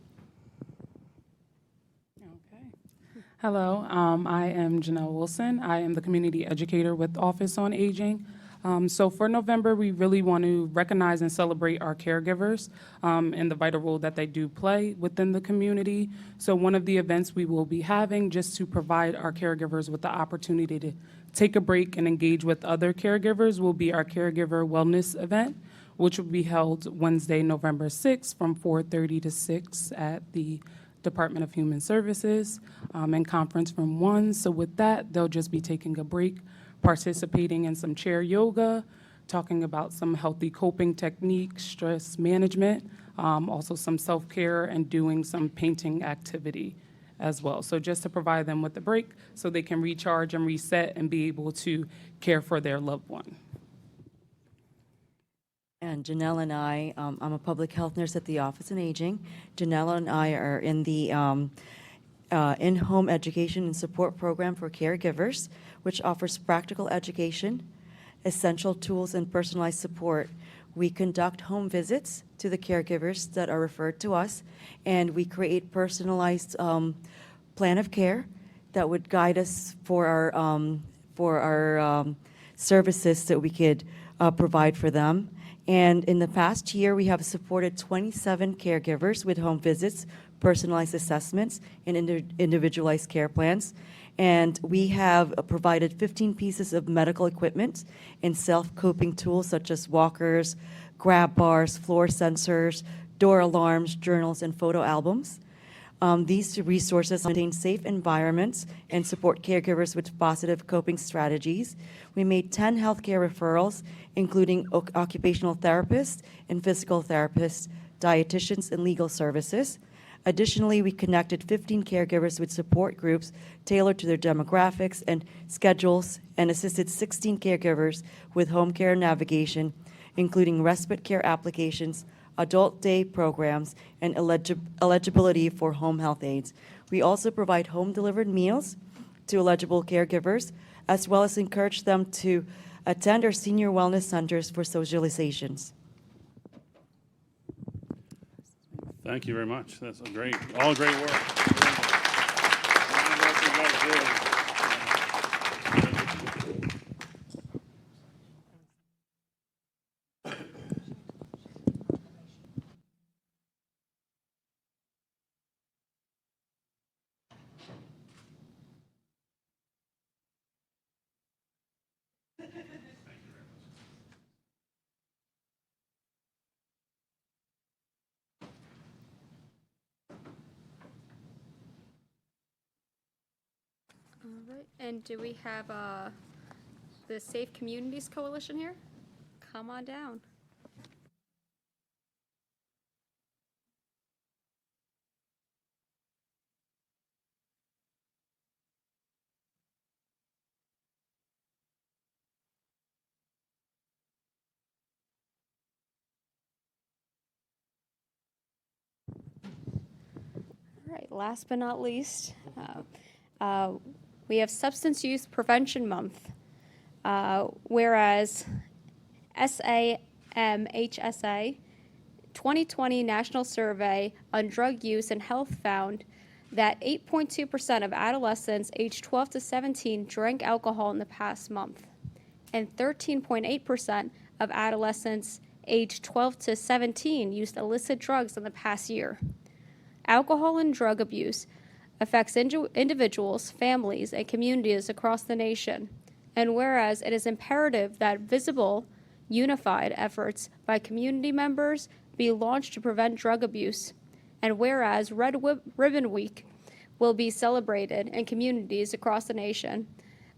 Hello, I am Janelle Wilson. I am the community educator with Office on Aging. So for November, we really want to recognize and celebrate our caregivers and the vital role that they do play within the community. So one of the events we will be having, just to provide our caregivers with the opportunity to take a break and engage with other caregivers, will be our Caregiver Wellness event, which will be held Wednesday, November 6th from 4:30 to 6 at the Department of Human Services and conference room 1. So with that, they'll just be taking a break, participating in some chair yoga, talking about some healthy coping techniques, stress management, also some self-care, and doing some painting activity as well. So just to provide them with a break so they can recharge and reset and be able to care for their loved one. And Janelle and I, I'm a public health nurse at the Office on Aging. Janelle and I are in the in-home education and support program for caregivers, which offers practical education, essential tools, and personalized support. We conduct home visits to the caregivers that are referred to us, and we create personalized plan of care that would guide us for our services that we could provide for them. And in the past year, we have supported 27 caregivers with home visits, personalized assessments, and individualized care plans. And we have provided 15 pieces of medical equipment and self-coping tools such as walkers, grab bars, floor sensors, door alarms, journals, and photo albums. These resources maintain safe environments and support caregivers with positive coping strategies. We made 10 healthcare referrals, including occupational therapists and physical therapists, dietitians, and legal services. Additionally, we connected 15 caregivers with support groups tailored to their demographics and schedules, and assisted 16 caregivers with home care navigation, including respite care applications, adult day programs, and eligibility for home health aides. We also provide home-delivered meals to eligible caregivers, as well as encourage them to attend our senior wellness centers for socializations. Thank you very much. That's all great work. All right, and do we have the Safe Communities Coalition here? Come on down. All right, last but not least, we have Substance Use Prevention Month. Whereas SAMHSA 2020 National Survey on Drug Use and Health found that 8.2% of adolescents aged 12 to 17 drank alcohol in the past month, and 13.8% of adolescents aged 12 to 17 used illicit drugs in the past year. Alcohol and drug abuse affects individuals, families, and communities across the nation. And whereas it is imperative that visible, unified efforts by community members be launched to prevent drug abuse, and whereas Red Ribbon Week will be celebrated in communities across the nation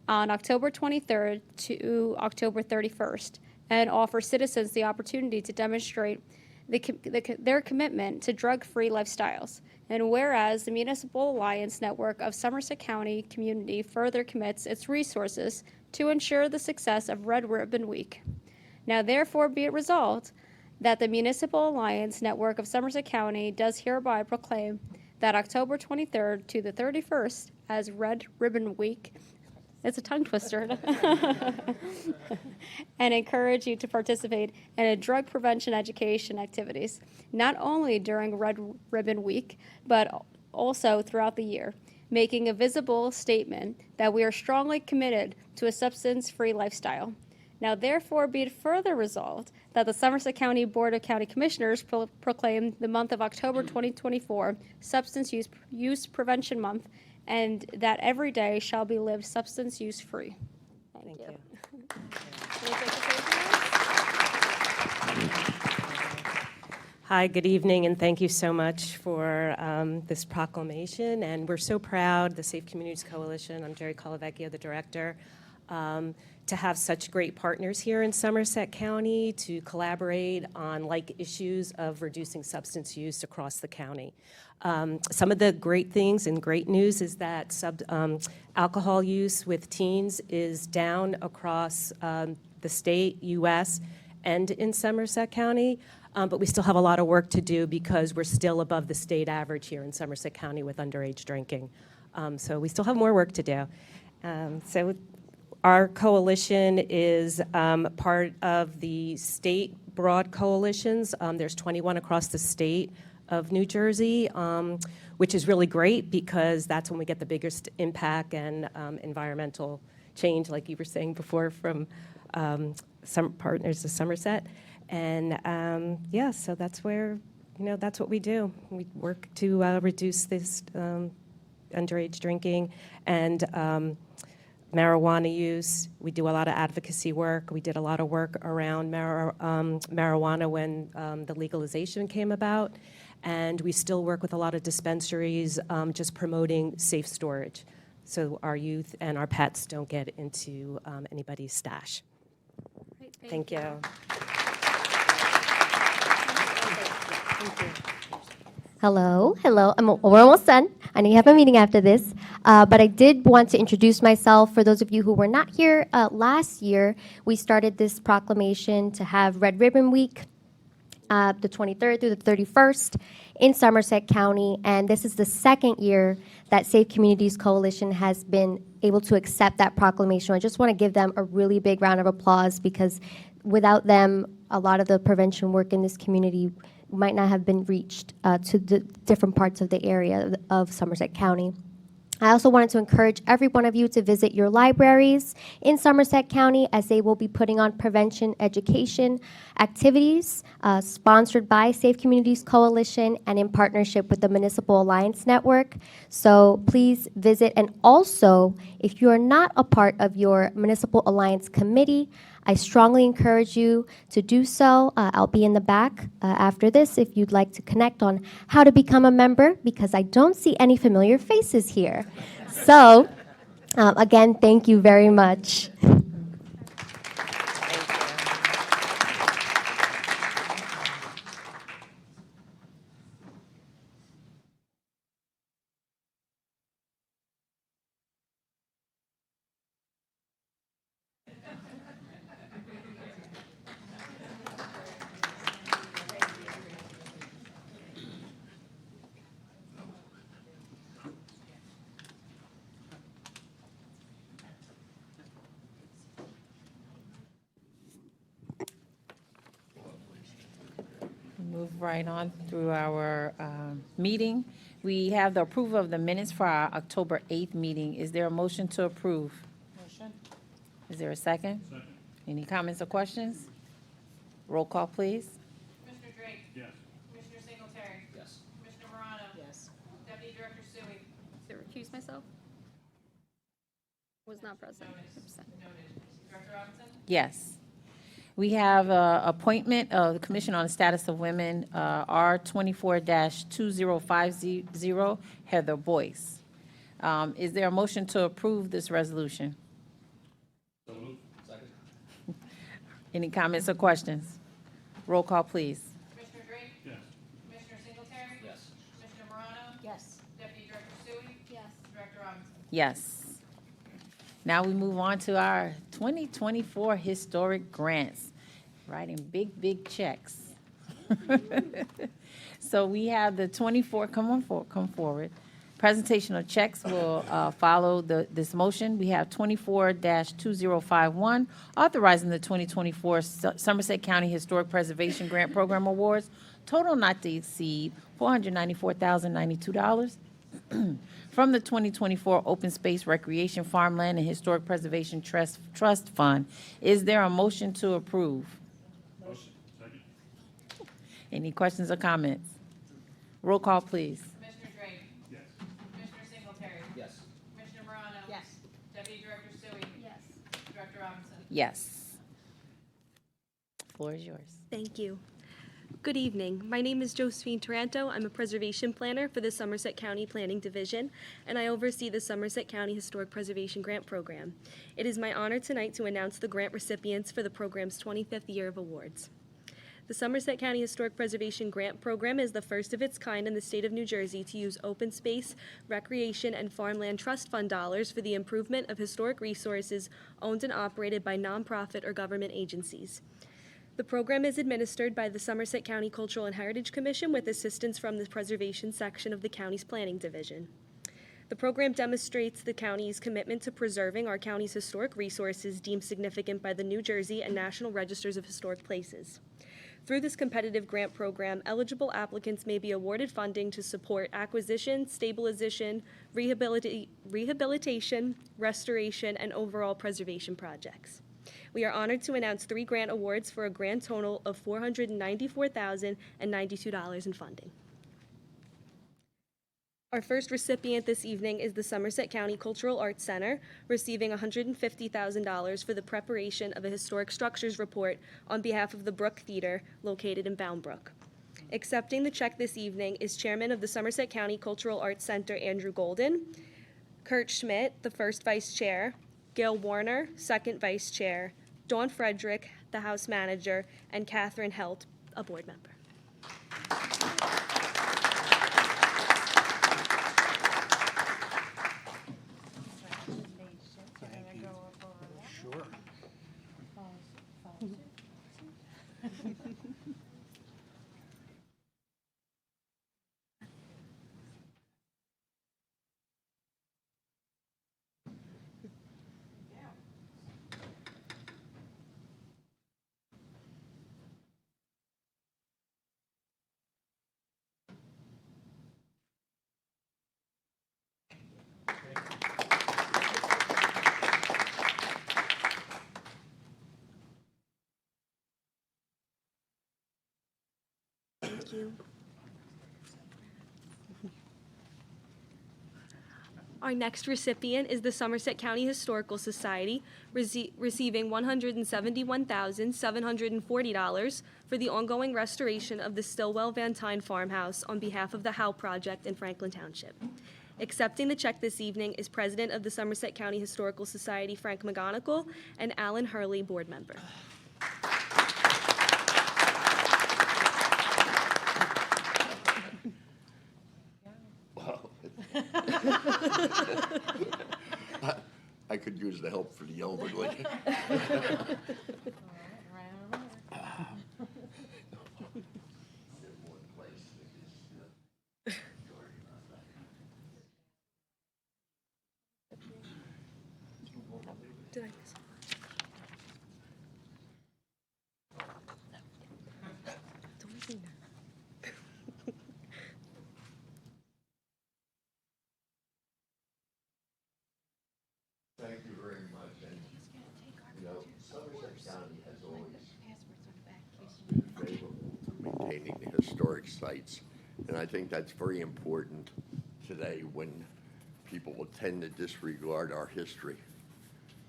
on October 23rd to October 31st, and offer citizens the opportunity to demonstrate their commitment to drug-free lifestyles. And whereas the Municipal Alliance Network of Somerset County Community further commits its resources to ensure the success of Red Ribbon Week. Now therefore be it resolved that the Municipal Alliance Network of Somerset County does hereby proclaim that October 23rd to the 31st as Red Ribbon Week. It's a tongue twister. And encourage you to participate in a drug prevention education activities, not only during Red Ribbon Week, but also throughout the year, making a visible statement that we are strongly committed to a substance-free lifestyle. Now, therefore, be it further resolved that the Somerset County Board of County Commissioners proclaim the month of October 2024 Substance Use Prevention Month, and that every day shall be lived substance use free. Thank you. Hi, good evening, and thank you so much for this proclamation. And we're so proud, the Safe Communities Coalition, I'm Jerry Colavecchio, the director, to have such great partners here in Somerset County to collaborate on like issues of reducing substance use across the county. Some of the great things and great news is that alcohol use with teens is down across the state, U.S., and in Somerset County, but we still have a lot of work to do because we're still above the state average here in Somerset County with underage drinking. So we still have more work to do. So our coalition is part of the state broad coalitions. There's 21 across the state of New Jersey, which is really great because that's when we get the biggest impact and environmental change, like you were saying before, from some partners of Somerset. And yeah, so that's where, that's what we do. We work to reduce this underage drinking and marijuana use. We do a lot of advocacy work. We did a lot of work around marijuana when the legalization came about. And we still work with a lot of dispensaries just promoting safe storage so our youth and our pets don't get into anybody's stash. Great, Thank you. Hello. We're almost done. I know you have a meeting after this, but I did want to introduce myself. For those of you who were not here last year, we started this proclamation to have Red Ribbon Week, the 23rd through the 31st in Somerset County, and this is the second year that Safe Communities Coalition has been able to accept that proclamation. I just want to give them a really big round of applause because without them, a lot of the prevention work in this community might not have been reached to the different parts of the area of Somerset County. I also wanted to encourage every one of you to visit your libraries in Somerset County as they will be putting on prevention education activities sponsored by Safe Communities Coalition and in partnership with the Municipal Alliance Network. So please visit. And also, if you are not a part of your Municipal Alliance committee, I strongly encourage you to do so. I'll be in the back after this if you'd like to connect on how to become a member, because I don't see any familiar faces here. So Again, thank you very much. Move right on through our meeting. We have the approval of the minutes for our October 8th meeting. Is there a motion to approve? Motion. Is there a second? Second. Any comments or questions? Roll call, please. Commissioner Drake? Yes. Commissioner Singletary? Yes. Commissioner Morano? Yes. Deputy Director Sui? To recuse myself? Was not present. Absent. Director Robinson? Yes. We have appointment of the Commission on the Status of Women, R 24-2050, Heather Boyce. Is there a motion to approve this resolution? So moved. Second. Any comments or questions? Roll call, please. Commissioner Drake? Yes. Commissioner Singletary? Yes. Commissioner Morano? Yes. Deputy Director Sui? Yes. Director Robinson? Yes. Now we move on to our 2024 historic grants, writing big checks. So we have the 24, come forward. Presentation of checks will follow this motion. We have 24-2051, authorizing the 2024 Somerset County Historic Preservation Grant Program Awards, total not to exceed $494,092. From the 2024 Open Space Recreation Farmland and Historic Preservation Trust Fund. Is there a motion to approve? Motion. Second. Any questions or comments? Roll call, please. Commissioner Drake? Yes. Commissioner Singletary? Yes. Commissioner Morano? Yes. Deputy Director Sui? Yes. Director Robinson? Yes. Floor is yours. Thank you. Good evening. My name is Josephine Taranto. I'm a preservation planner for the Somerset County Planning Division, and I oversee the Somerset County Historic Preservation Grant Program. It is my honor tonight to announce the grant recipients for the program's 25th year of awards. The Somerset County Historic Preservation Grant Program is the first of its kind in the state of New Jersey to use open space, recreation, and farmland trust fund dollars for the improvement of historic resources owned and operated by nonprofit or government agencies. The program is administered by the Somerset County Cultural and Heritage Commission with assistance from the Preservation section of the county's Planning Division. The program demonstrates the county's commitment to preserving our county's historic resources deemed significant by the New Jersey and National Registers of Historic Places. Through this competitive grant program, eligible applicants may be awarded funding to support acquisition, stabilization, rehabilitation, restoration, and overall preservation projects. We are honored to announce 3 grant awards for a grand total of $494,092 in funding. Our first recipient this evening is the Somerset County Cultural Arts Center, receiving $150,000 for the preparation of a historic structures report on behalf of the Brook Theater, located in Bound Brook. Accepting the check this evening is Chairman of the Somerset County Cultural Arts Center, Andrew Golden, Kurt Schmidt, the first Vice Chair, Gail Warner, second Vice Chair, Dawn Frederick, the House Manager, and Catherine Helt, a board member. Sure. Thank you. Our next recipient is the Somerset County Historical Society, receiving $171,740 for the ongoing restoration of the Stillwell Van Tyne farmhouse on behalf of the Howe Project in Franklin Township. Accepting the check this evening is President of the Somerset County Historical Society, Frank McGonigal, and Alan Hurley, board member. I could use the help for the elderly. Did I miss? Don't make me nervous. Thank you very much. And, you know, Somerset County has always been favorable to maintaining the historic sites. And I think that's very important today when people will tend to disregard our history.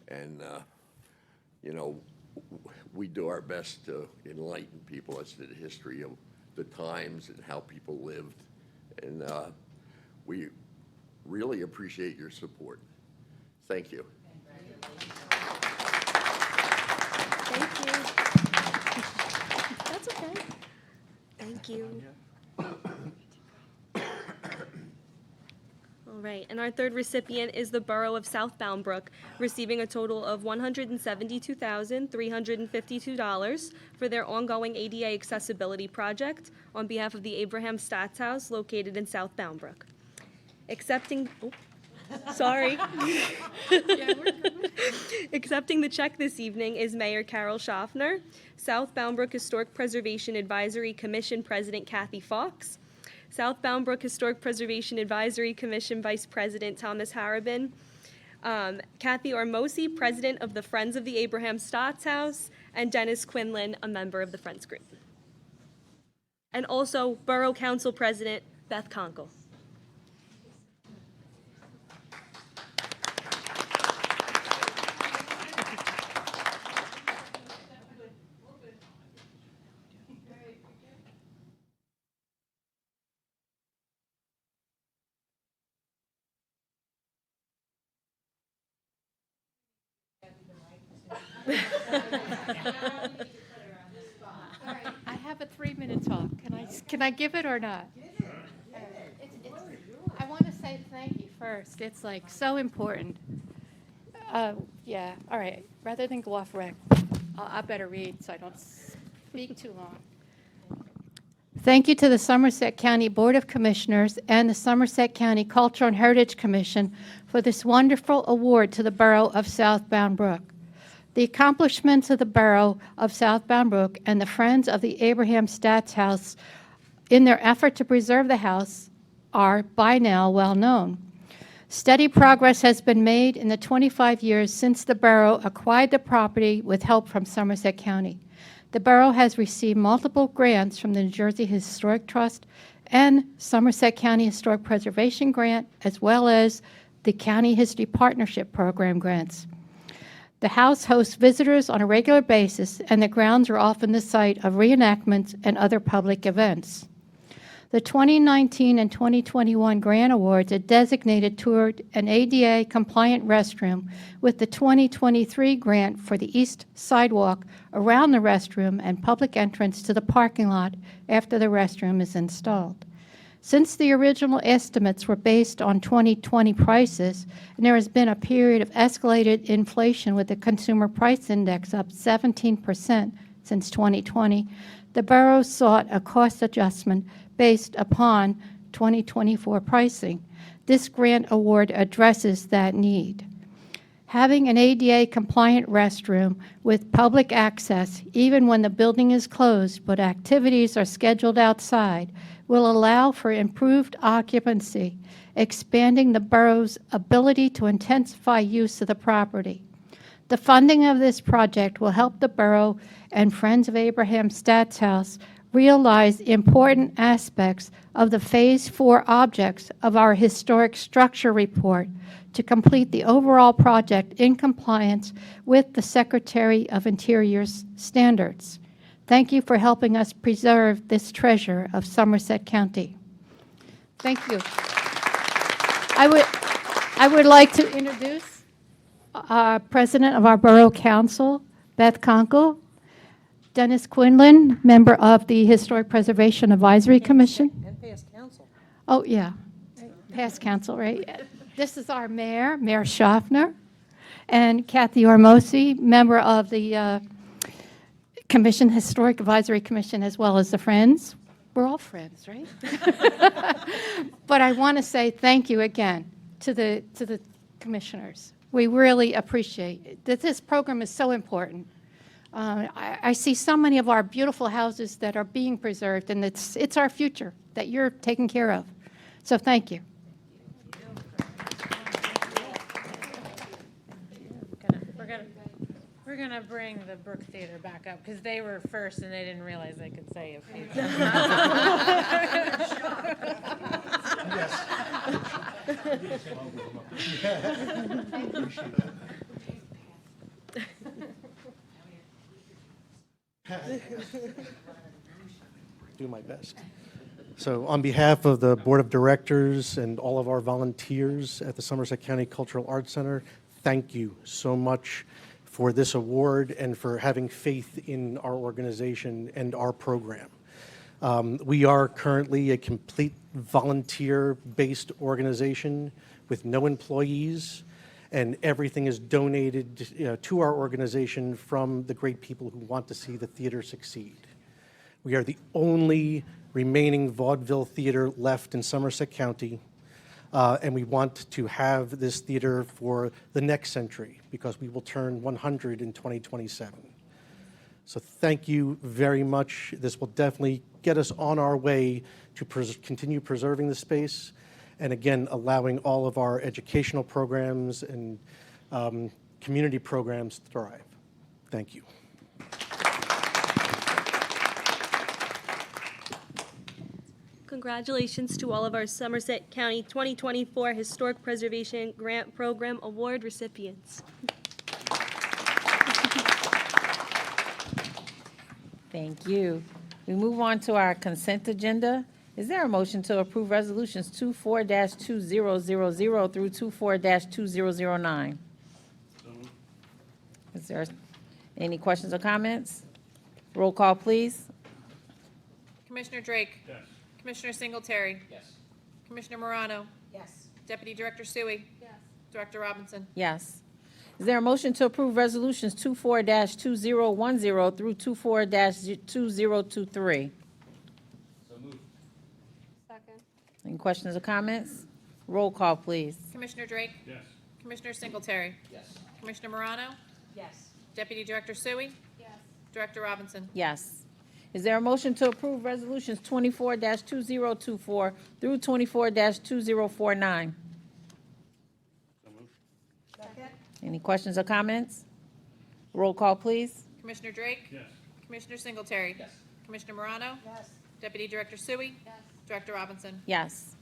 And, you know, we do our best to enlighten people as to the history of the times and how people lived. And we really appreciate your support. Thank you. Thank you. That's okay. Thank you. All right, and our third recipient is the Borough of South Bound Brook, receiving a total of $172,352 for their ongoing ADA accessibility project on behalf of the Abraham Staatshaus located in South Bound Brook. Accepting, sorry. Accepting the check this evening is Mayor Carol Schaffner, South Bound Brook Historic Preservation Advisory Commission President Kathy Fox, South Bound Brook Historic Preservation Advisory Commission Vice President Thomas Harabin, Kathy Ormosi, President of the Friends of the Abraham Staatshaus, and Dennis Quinlan, a member of the Friends Group. And also Borough Council President Beth Conkle. I have a 3-minute talk. Can I give it or not? I want to say thank you first. It's like so important. Yeah, all right. Rather than go off rec, I better read so I don't speak too long. Thank you to the Somerset County Board of Commissioners and the Somerset County Cultural and Heritage Commission for this wonderful award to the Borough of South Bound Brook. The accomplishments of the Borough of South Bound Brook and the Friends of the Abraham Staatshaus in their effort to preserve the house are by now well known. Steady progress has been made in the 25 years since the Borough acquired the property with help from Somerset County. The Borough has received multiple grants from the New Jersey Historic Trust and Somerset County Historic Preservation Grant, as well as the County History Partnership Program grants. The house hosts visitors on a regular basis, and the grounds are often the site of reenactments and other public events. The 2019 and 2021 grant awards are designated toward an ADA-compliant restroom, with the 2023 grant for the east sidewalk around the restroom and public entrance to the parking lot after the restroom is installed. Since the original estimates were based on 2020 prices, and there has been a period of escalated inflation with the Consumer Price Index up 17% since 2020, the Borough sought a cost adjustment based upon 2024 pricing. This grant award addresses that need. Having an ADA-compliant restroom with public access, even when the building is closed but activities are scheduled outside, will allow for improved occupancy, expanding the borough's ability to intensify use of the property. The funding of this project will help the borough and Friends of Abraham Staatshaus realize important aspects of the Phase 4 objects of our historic structure report to complete the overall project in compliance with the Secretary of Interior's standards. Thank you for helping us preserve this treasure of Somerset County. Thank you. I would like to introduce President of our Borough Council, Beth Conkle, Dennis Quinlan, member of the Historic Preservation Advisory Commission. And past council. Oh, yeah, past council, right? This is our mayor, Mayor Schaffner, and Kathy Ormosi, member of the Commission, Historic Advisory Commission, as well as the Friends. We're all friends, right? But I want to say thank you again to the commissioners. We really appreciate that this program is so important. I see so many of our beautiful houses that are being preserved, and it's our future that you're taking care of. So thank you. We're gonna bring the Brook Theater back up because they were first and they didn't realize they could say a few Do my best. So on behalf of the Board of Directors and all of our volunteers at the Somerset County Cultural Arts Center, thank you so much for this award and for having faith in our organization and our program. We are currently a complete volunteer-based organization with no employees, and everything is donated to our organization from the great people who want to see the theater succeed. We are the only remaining vaudeville theater left in Somerset County, and we want to have this theater for the next century because we will turn 100 in 2027. So thank you very much. This will definitely get us on our way to continue preserving the space and, again, allowing all of our educational programs and community programs to thrive. Thank you. Congratulations to all of our Somerset County 2024 Historic Preservation Grant Program Award recipients. Thank you. We move on to our consent agenda. Is there a motion to approve resolutions 24-2000 through 24-2009? Is there any questions or comments? Roll call, please. Commissioner Drake? Yes. Commissioner Singletary? Yes. Commissioner Morano? Yes. Deputy Director Suey? Yes. Director Robinson? Yes. Is there a motion to approve resolutions 24-2010 through 24-2023? So moved. Second. Any questions or comments? Roll call, please. Commissioner Drake? Yes. Commissioner Singletary? Yes. Commissioner Morano? Yes. Deputy Director Suey? Yes. Director Robinson? Yes. Is there a motion to approve resolutions 24-2024 through 24-2049? Any questions or comments? Roll call, please. Commissioner Drake? Yes. Commissioner Singletary? Yes. Commissioner Morano? Yes. Deputy Director Suey? Yes. Director Robinson? Yes.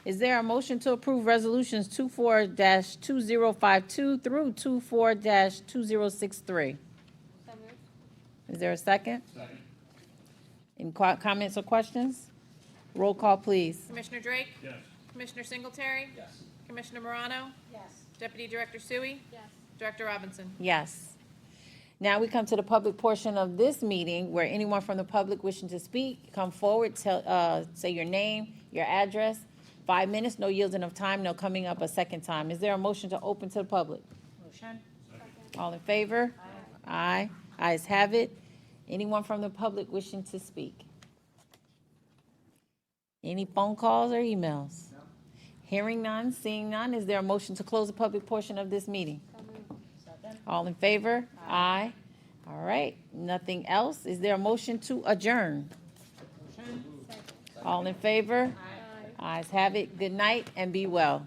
Is there a motion to approve resolutions 24-2052 through 24-2063? Is there a second? Second. Any comments or questions? Roll call, please. Commissioner Drake? Yes. Commissioner Singletary? Yes. Commissioner Morano? Yes. Deputy Director Suey? Yes. Director Robinson? Yes. Now we come to the public portion of this meeting where anyone from the public wishing to speak, come forward, say your name, your address. 5 minutes, no yielding of time, no coming up a second time. Is there a motion to open to the public? Motion. All in favor? Aye. Ayes have it. Anyone from the public wishing to speak? Any phone calls or emails? No. Hearing none, seeing none, is there a motion to close the public portion of this meeting? All in favor? Aye. All right, nothing else. Is there a motion to adjourn? All in favor? Ayes have it. Good night and be well.